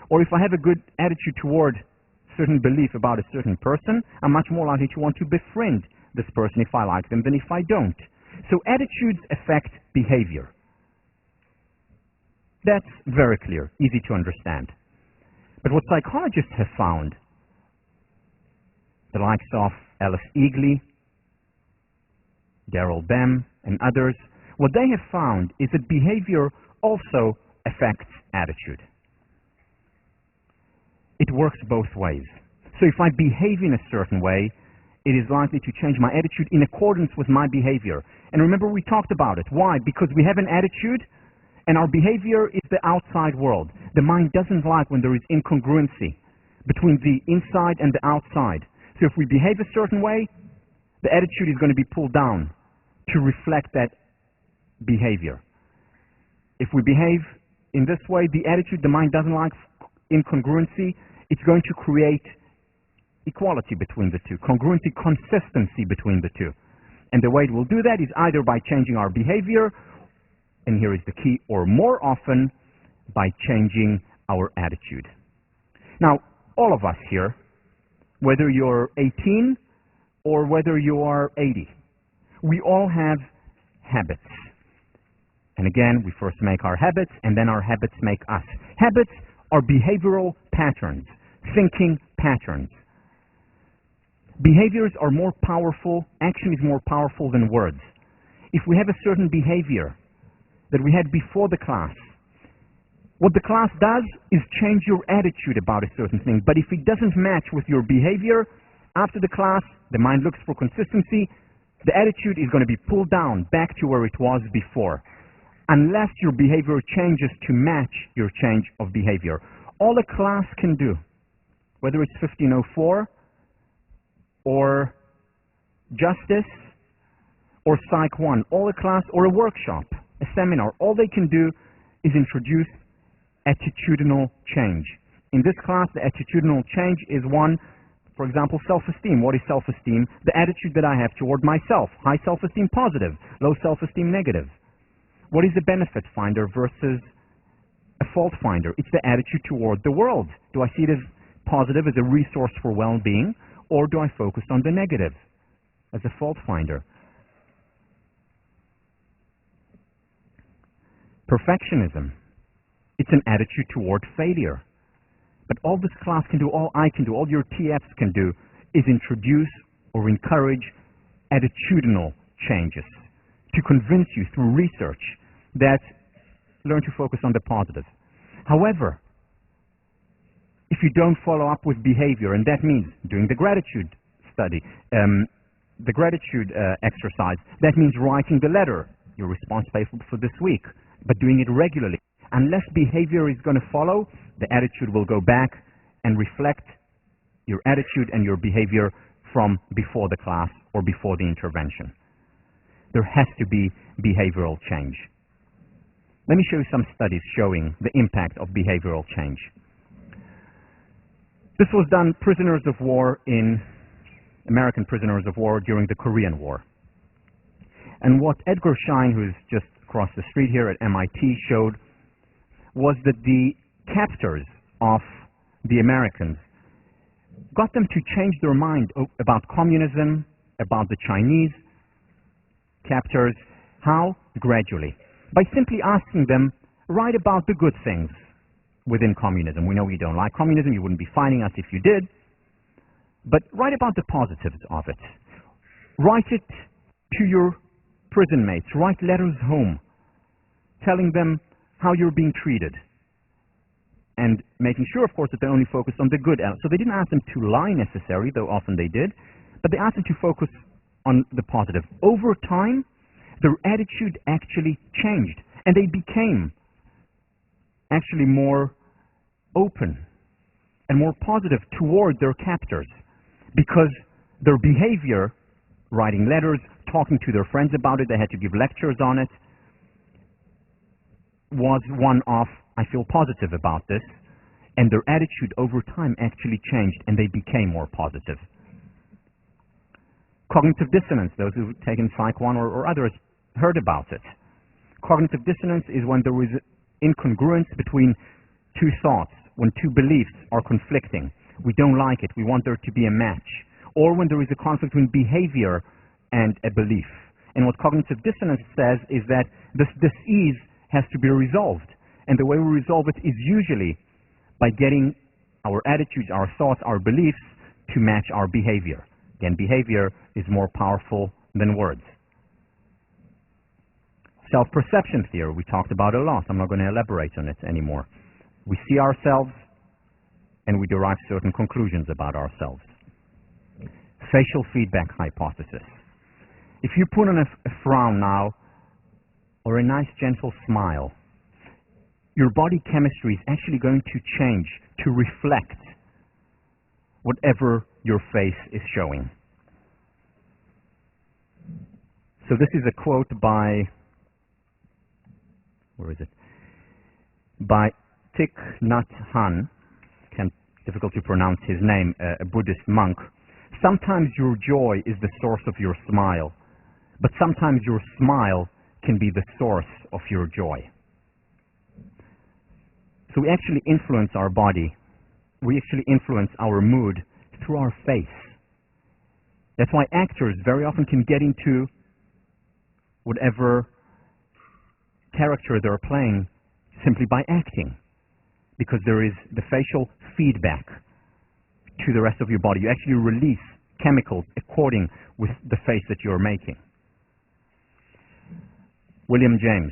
Or if I have a good attitude toward certain belief about a certain person, I'm much more likely to want to befriend this person if I like them than if I don't. So attitudes affect behavior. That's very clear, easy to understand. But what psychologists have found, the likes of Alice Eagley, Daryl Bem, and others, what they have found is that behavior also affects attitude. It works both ways. So if I behave in a certain way, it is likely to change my attitude in accordance with my behavior. And remember, we talked about it. Why? Because we have an attitude, and our behavior is the outside world. The mind doesn't like when there is incongruency between the inside and the outside. So if we behave a certain way, the attitude is going to be pulled down to reflect that behavior. If we behave in this way, the attitude, the mind doesn't like incongruency, it's going to create equality between the two, congruency, consistency between the two. And the way it will do that is either by changing our behavior, and here is the key, or more often by changing our attitude. Now, all of us here, whether you're 18 or whether you are 80, we all have habits. And again, we first make our habits, and then our habits make us. Habits are behavioral patterns, thinking patterns. Behaviors are more powerful, action is more powerful than words. If we have a certain behavior that we had before the class, what the class does is change your attitude about a certain thing. But if it doesn't match with your behavior, after the class, the mind looks for consistency, the attitude is going to be pulled down back to where it was before, unless your behavior changes to match your change of behavior. All a class can do, whether it's 1504 or Justice or Psych 1, all a class or a workshop, a seminar, all they can do is introduce attitudinal change. In this class, the attitudinal change is one, for example, self-esteem. What is self-esteem? The attitude that I have toward myself. High self-esteem, positive. Low self-esteem, negative. What is a benefit finder versus a fault finder? It's the attitude toward the world. Do I see it as positive, as a resource for well-being? or do I focus on the negative as a fault finder? Perfectionism. It's an attitude toward failure. But all this class can do, all I can do, all your TFs can do is introduce or encourage attitudinal changes to convince you through research that learn to focus on the positive. However, if you don't follow up with behavior, and that means doing the gratitude study, the gratitude exercise, that means writing the letter, your response paper for this week, but doing it regularly. Unless behavior is going to follow, the attitude will go back and reflect your attitude and your behavior from before the class or before the intervention. There has to be behavioral change. Let me show you some studies showing the impact of behavioral change. This was done prisoners of war in American prisoners of war during the Korean War. And what Edgar Schein, who's just across the street here at MIT, showed was that the captors of the Americans got them to change their mind about communism, about the Chinese captors. How? Gradually. By simply asking them, write about the good things within communism. We know you don't like communism, you wouldn't be fighting us if you did, but write about the positives of it. Write it to your prison mates. Write letters home, telling them how you're being treated, and making sure, of course, that they only focus on the good element. So they didn't ask them to lie necessarily, though often they did, but they asked them to focus on the positive. Over time, their attitude actually changed, and they became actually more open and more positive toward their captors, because their behavior, writing letters, talking to their friends about it, they had to give lectures on it, was one of, I feel positive about this, and their attitude over time actually changed and they became more positive. Cognitive dissonance, those who've taken Psych 1 or others heard about it. Cognitive dissonance is when there is incongruence between two thoughts, when two beliefs are conflicting. We don't like it, we want there to be a match. Or when there is a conflict between behavior and a belief. And what cognitive dissonance says is that this dis-ease has to be resolved. And the way we resolve it is usually by getting our attitudes, our thoughts, our beliefs to match our behavior. Again, behavior is more powerful than words. Self-perception theory, we talked about a lot. I'm not going to elaborate on it anymore. We see ourselves and we derive certain conclusions about ourselves. Facial feedback hypothesis. If you put on a frown now, or a nice gentle smile, your body chemistry is actually going to change to reflect whatever your face is showing. So this is a quote by, where is it? By Thich Nhat Hanh, difficult to pronounce his name, a Buddhist monk. Sometimes your joy is the source of your smile, but sometimes your smile can be the source of your joy. So we actually influence our body. We actually influence our mood through our face. That's why actors very often can get into whatever character they're playing simply by acting, because there is the facial feedback to the rest of your body. You actually release chemicals according with the face that you're making. William James.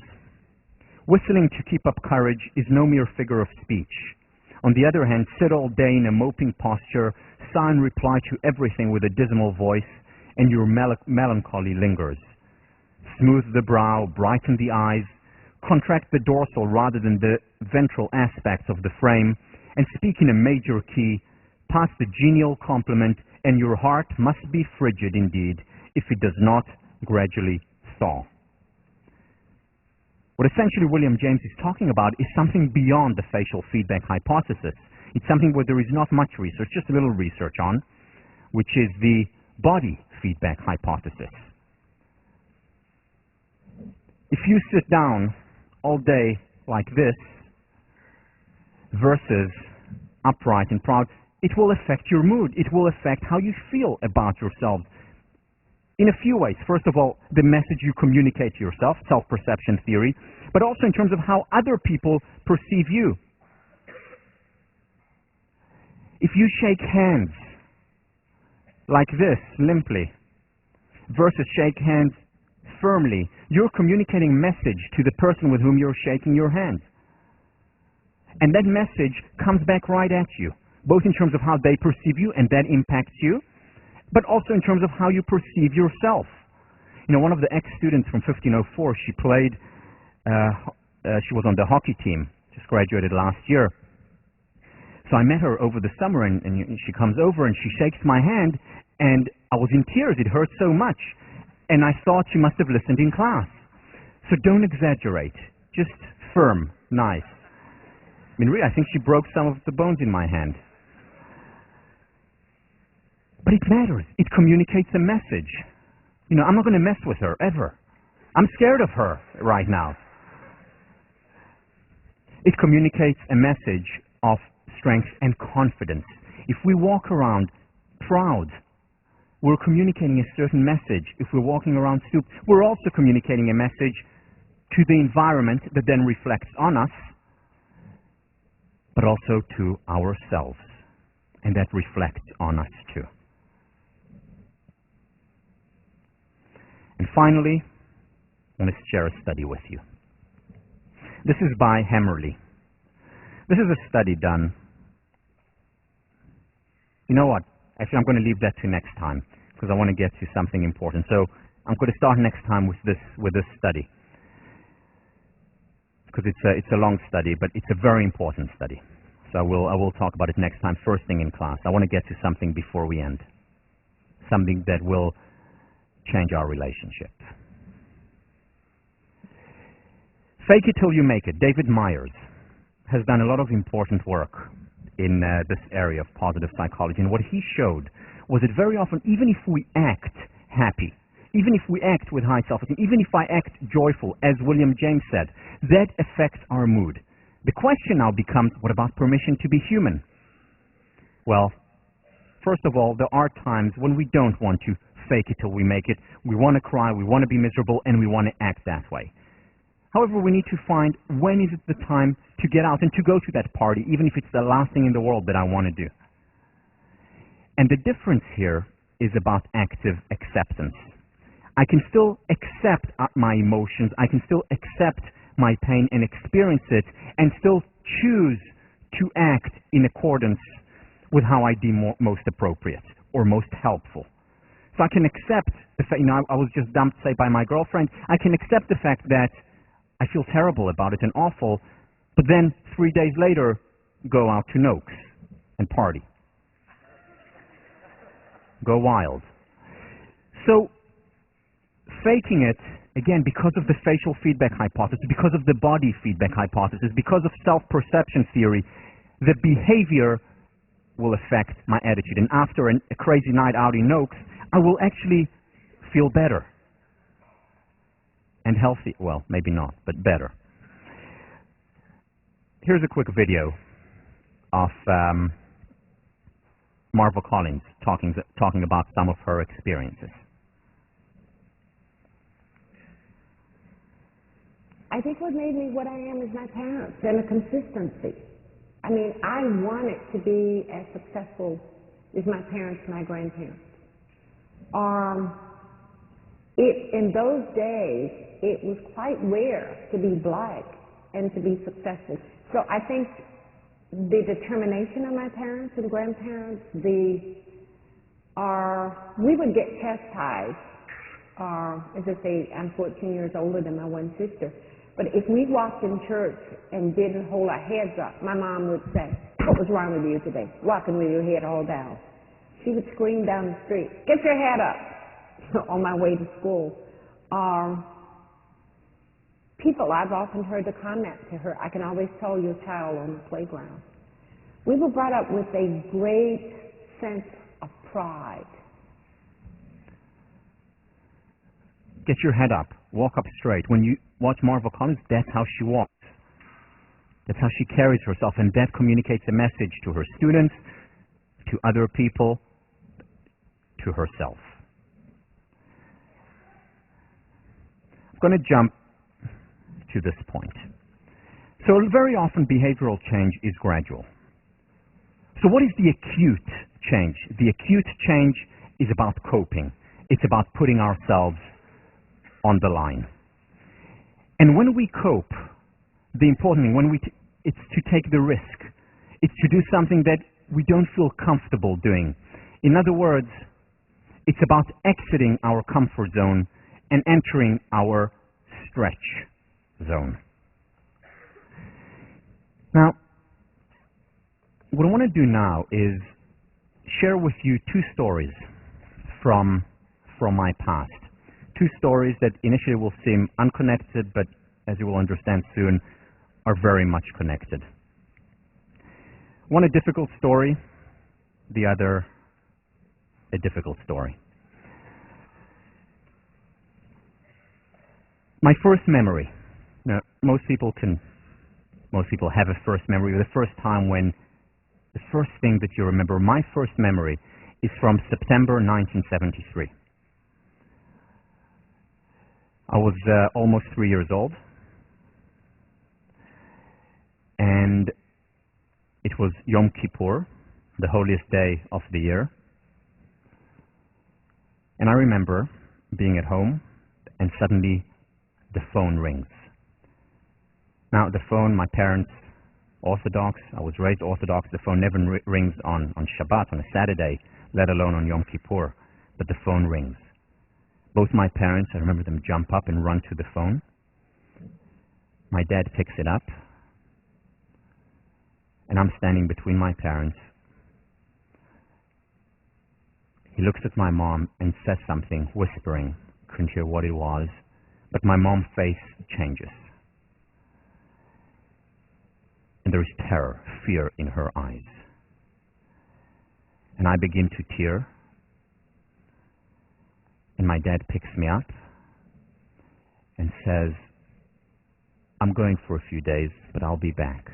Whistling to keep up courage is no mere figure of speech. On the other hand, sit all day in a moping posture, sigh and reply to everything with a dismal voice, and your melancholy lingers. Smooth the brow, brighten the eyes, contract the dorsal rather than the ventral aspects of the frame, and speak in a major key, pass the genial compliment, and your heart must be frigid indeed if it does not gradually thaw. What essentially William James is talking about is something beyond the facial feedback hypothesis. It's something where there is not much research, just a little research on, which is the body feedback hypothesis. If you sit down all day like this versus upright and proud, it will affect your mood. It will affect how you feel about yourself in a few ways. First of all, the message you communicate to yourself, self-perception theory, but also in terms of how other people perceive you. If you shake hands like this, limply, versus shake hands firmly, you're communicating a message to the person with whom you're shaking your hand. And that message comes back right at you, both in terms of how they perceive you, and that impacts you, but also in terms of how you perceive yourself. You know, one of the ex-students from 1504, she played, she was on the hockey team, just graduated last year. So I met her over the summer, and she comes over and she shakes my hand, and I was in tears. It hurt so much. And I thought she must have listened in class. So don't exaggerate. Just firm, nice. I mean, really, I think she broke some of the bones in my hand. But it matters. It communicates a message. You know, I'm not going to mess with her, ever. I'm scared of her right now. It communicates a message of strength and confidence. If we walk around proud, we're communicating a certain message. If we're walking around stooped, we're also communicating a message to the environment that then reflects on us, but also to ourselves, and that reflects on us too. And finally, I want to share a study with you. This is by Hammerly. This is a study done. You know what? Actually, I'm going to leave that to next time, because I want to get to something important. So I'm going to start next time with this study, because it's a long study, but it's a very important study. So I will talk about it next time, first thing in class. I want to get to something before we end, something that will change our relationship. Fake it till you make it. David Myers has done a lot of important work in this area of positive psychology, and what he showed was that very often, even if we act happy, even if we act with high self-esteem, even if I act joyful, as William James said, that affects our mood. The question now becomes, what about permission to be human? Well, first of all, there are times when we don't want to fake it till we make it. We want to cry, we want to be miserable, and we want to act that way. However, we need to find when is it the time to get out and to go to that party, even if it's the last thing in the world that I want to do. And the difference here is about active acceptance. I can still accept my emotions, I can still accept my pain and experience it, and still choose to act in accordance with how I deem most appropriate or most helpful. So I can accept the fact, I was just dumped, say, by my girlfriend. I can accept the fact that I feel terrible about it and awful, but then 3 days later, go out to Noakes and party. Go wild. So, faking it, again, because of the facial feedback hypothesis, because of the body feedback hypothesis, because of self-perception theory, the behavior will affect my attitude. And after a crazy night out in Noakes, I will actually feel better. And healthy, well, maybe not, but better. Here's a quick video of Marva Collins talking about some of her experiences. I think what made me what I am is my parents and a consistency. I mean, I wanted to be as successful as my parents and my grandparents. In those days, it was quite rare to be black and to be successful. So I think the determination of my parents and grandparents, we would get chastised, as I say, I'm 14 years older than my one sister. But if we walked in church and didn't hold our heads up, my mom would say, "What was wrong with you today? Walking with your head all down." She would scream down the street, "Get your head up," on my way to school. People, I've often heard the comment to her, "I can always tell your child on the playground." We were brought up with a great sense of pride. Get your head up. Walk up straight. When you watch Marva Collins, that's how she walks. That's how she carries herself, and that communicates a message to her students, to other people, to herself. I'm going to jump to this point. So very often behavioral change is gradual. So what is the acute change? The acute change is about coping. It's about putting ourselves on the line. And when we cope, the important thing, it's to take the risk. It's to do something that we don't feel comfortable doing. In other words, it's about exiting our comfort zone and entering our stretch zone. Now, what I want to do now is share with you two stories from my past. Two stories that initially will seem unconnected, but as you will understand soon, are very much connected. One a difficult story, the other a difficult story. My first memory. Now, most people have a first memory, the first time when the first thing that you remember. My first memory is from September 1973. I was almost 3 years old, and it was Yom Kippur, the holiest day of the year. And I remember being at home, and suddenly the phone rings. Now, the phone, my parents, Orthodox, I was raised Orthodox, the phone never rings on Shabbat, on a Saturday, let alone on Yom Kippur, but the phone rings. Both my parents, I remember them jump up and run to the phone. My dad picks it up, and I'm standing between my parents. He looks at my mom and says something, whispering. Couldn't hear what it was, but my mom's face changes. And there is terror, fear in her eyes. And I begin to tear. And my dad picks me up and says, I'm going for a few days, but I'll be back.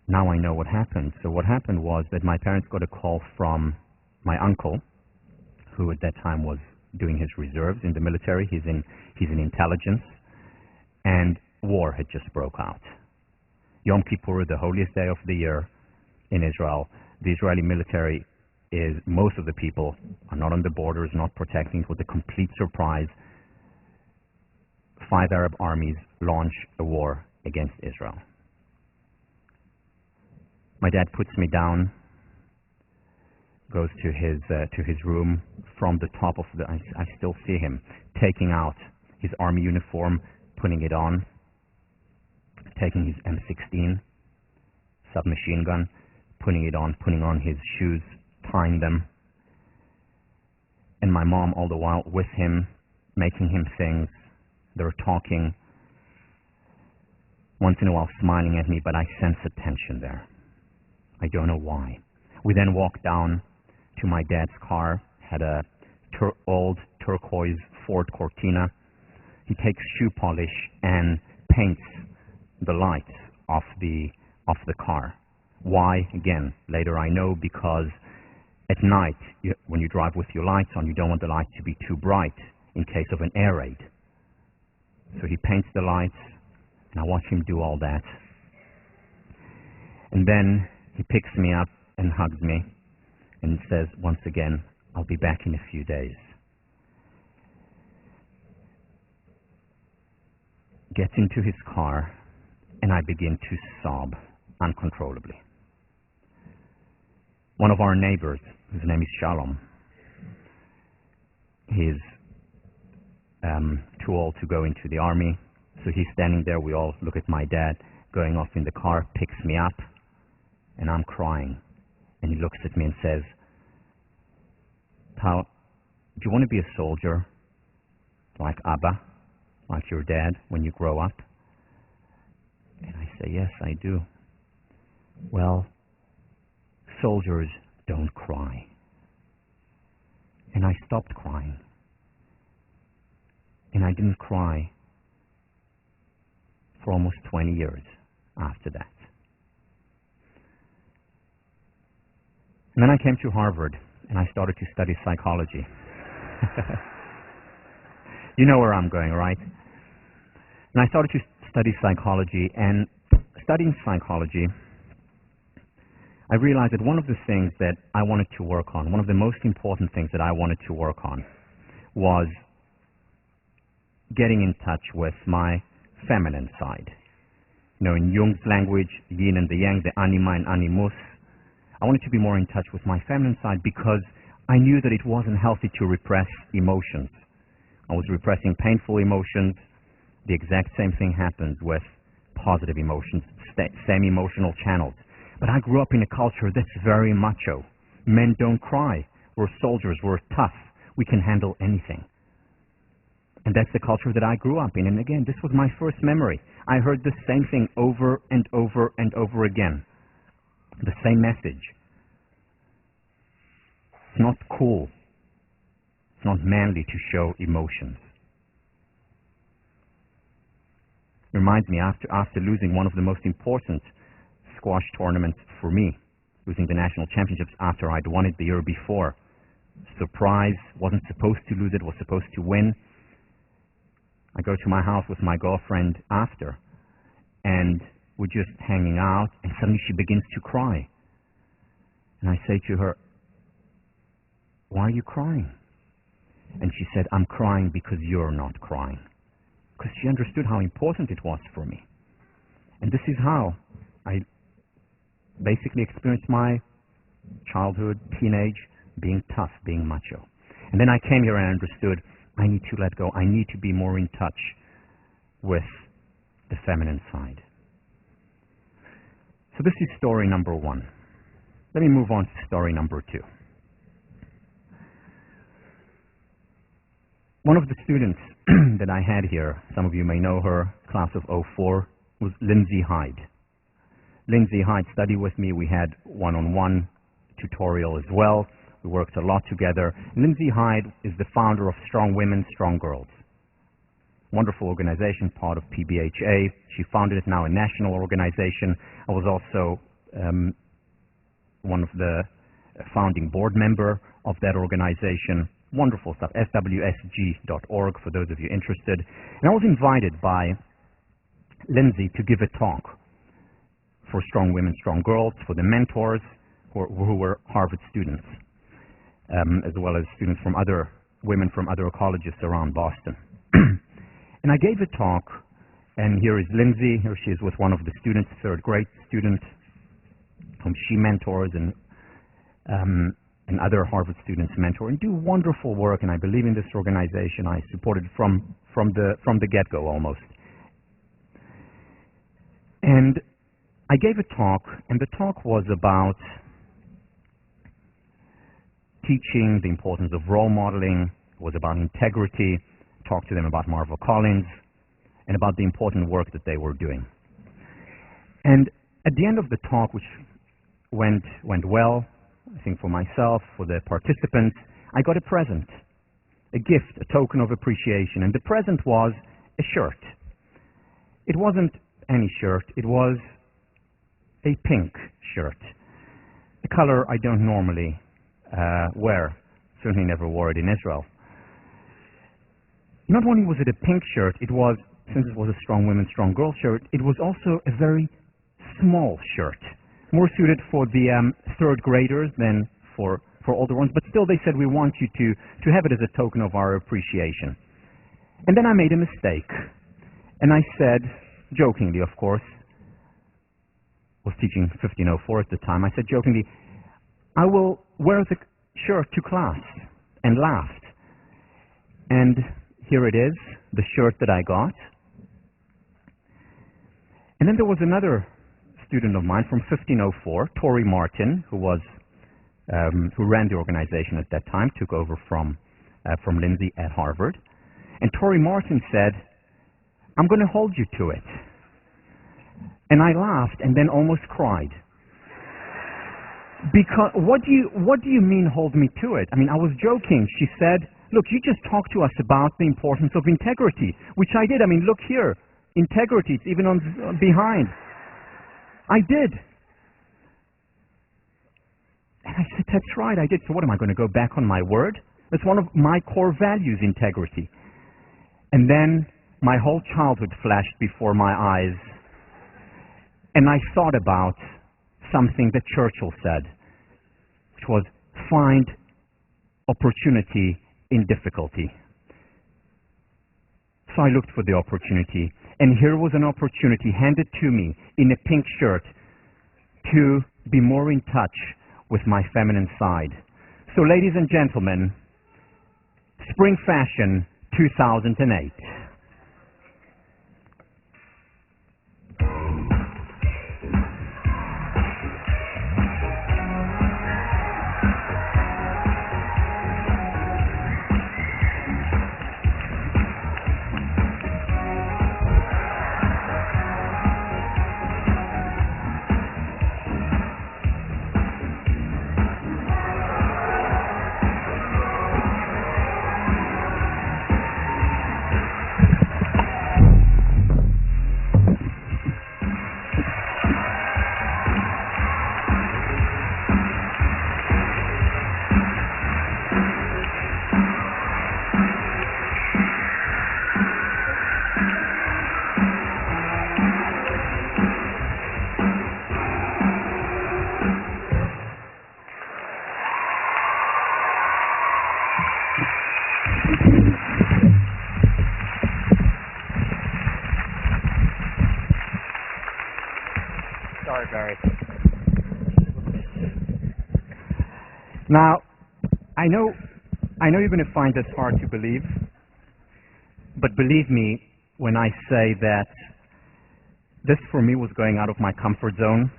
Now I know what happened. So what happened was that my parents got a call from my uncle, who at that time was doing his reserves in the military. He's in intelligence. And war had just broke out. Yom Kippur, the holiest day of the year in Israel. The Israeli military is, most of the people are not on the borders, not protecting. It was a complete surprise. 5 Arab armies launch a war against Israel. My dad puts me down, goes to his room. From the top of I still see him taking out his army uniform, putting it on, taking his M16 submachine gun, putting it on, putting on his shoes, tying them, and my mom all the while with him, making him things. They're talking, once in a while smiling at me, but I sense a tension there. I don't know why. We then walked down to my dad's car, had a old turquoise Ford Cortina. He takes shoe polish and paints the lights off the car. Why? Again, later I know, because at night, when you drive with your lights on, you don't want the lights to be too bright in case of an air raid. So he paints the lights, and I watch him do all that. And then he picks me up and hugs me and says, once again, I'll be back in a few days. Gets into his car, and I begin to sob uncontrollably. One of our neighbors, his name is Shalom, he's too old to go into the army, so he's standing there. We all look at my dad going off in the car, picks me up, and I'm crying. And he looks at me and says, Tal, do you want to be a soldier like Abba, like your dad, when you grow up? And I say, yes, I do. Well, soldiers don't cry. And I stopped crying. And I didn't cry for almost 20 years after that. And then I came to Harvard, and I started to study psychology. You know where I'm going, right? And I started to study psychology, and studying psychology, I realized that one of the things that I wanted to work on, one of the most important things that I wanted to work on, was getting in touch with my feminine side. You know, in Jung's language, yin and the yang, the anima and animus. I wanted to be more in touch with my feminine side because I knew that it wasn't healthy to repress emotions. I was repressing painful emotions. The exact same thing happens with positive emotions, same emotional channels. But I grew up in a culture that's very macho. Men don't cry. We're soldiers. We're tough. We can handle anything. And that's the culture that I grew up in. And again, this was my first memory. I heard the same thing over and over and over again. The same message. It's not cool. It's not manly to show emotions. It reminds me, after losing one of the most important squash tournaments for me, losing the national championships after I'd won it the year before. Surprise, wasn't supposed to lose it, was supposed to win. I go to my house with my girlfriend after, and we're just hanging out, and suddenly she begins to cry. And I say to her, "Why are you crying?" And she said, "I'm crying because you're not crying." Because she understood how important it was for me. And this is how I basically experienced my childhood, teenage, being tough, being macho. And then I came here and understood I need to let go. I need to be more in touch with the feminine side. So this is story number one. Let me move on to story number two. One of the students that I had here, some of you may know her, class of 04, was Lindsay Hyde. Lindsay Hyde studied with me. We had one-on-one tutorial as well. We worked a lot together. Lindsay Hyde is the founder of Strong Women, Strong Girls. Wonderful organization, part of PBHA. She founded it, now a national organization. I was also one of the founding board member of that organization. Wonderful stuff, swsg.org for those of you interested. And I was invited by Lindsay to give a talk for Strong Women, Strong Girls, for the mentors who were Harvard students, as well as students from women from other colleges around Boston. And I gave a talk, and here is Lindsay. Here she is with one of the students, third grade student, whom she mentors, and other Harvard students mentor, and do wonderful work. And I believe in this organization. I supported from the get-go almost. And I gave a talk, and the talk was about teaching the importance of role modeling. It was about integrity. Talked to them about Marva Collins and about the important work that they were doing. And at the end of the talk, which went well, I think for myself, for the participants, I got a present, a gift, a token of appreciation. And the present was a shirt. It wasn't any shirt. It was a pink shirt, a color I don't normally wear. Certainly never wore it in Israel. Not only was it a pink shirt, it was, since it was a Strong Women, Strong Girls shirt, it was also a very small shirt, more suited for the third graders than for older ones. But still, they said, we want you to have it as a token of our appreciation. And then I made a mistake. And I said, jokingly, of course, I was teaching 1504 at the time, I said jokingly, I will wear the shirt to class, and laughed. And here it is, the shirt that I got. And then there was another student of mine from 1504, Tori Martin, who ran the organization at that time, took over from Lindsay at Harvard. And Tori Martin said, I'm going to hold you to it. And I laughed and then almost cried. Because what do you mean hold me to it? I mean, I was joking. She said, look, you just talked to us about the importance of integrity, which I did. I mean, look here, integrity, it's even on behind. I did. And I said, that's right, I did. So what, am I going to go back on my word? That's one of my core values, integrity. And then my whole childhood flashed before my eyes. And I thought about something that Churchill said, which was, find opportunity in difficulty. So I looked for the opportunity, and here was an opportunity handed to me in a pink shirt to be more in touch with my feminine side. So ladies and gentlemen, Spring Fashion 2008. Sorry, Barry. Now, I know you're going to find this hard to believe, but believe me when I say that this for me was going out of my comfort zone.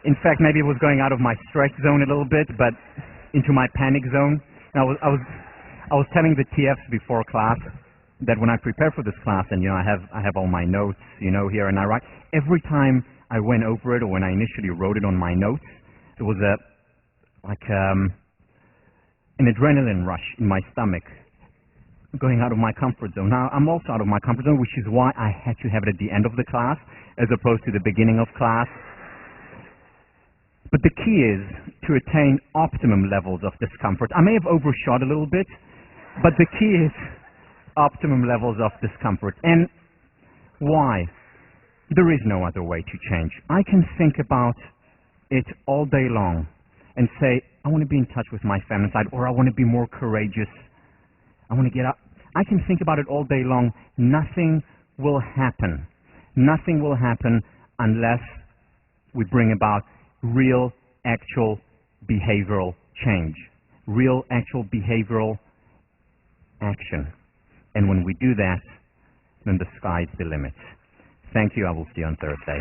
In fact, maybe it was going out of my stress zone a little bit, but into my panic zone. And I was telling the TFs before class that when I prepare for this class, and I have all my notes, here, and I write, every time I went over it, or when I initially wrote it on my notes, there was an adrenaline rush in my stomach, going out of my comfort zone. Now, I'm also out of my comfort zone, which is why I had to have it at the end of the class, as opposed to the beginning of class. But the key is to attain optimum levels of discomfort. I may have overshot a little bit, but the key is optimum levels of discomfort. And why? There is no other way to change. I can think about it all day long and say, I want to be in touch with my feminine side, or I want to be more courageous. I want to get up. I can think about it all day long. Nothing will happen. Nothing will happen unless we bring about real, actual behavioral change. Real, actual behavioral action. And when we do that, then the sky's the limit. Thank you. I will see you on Thursday.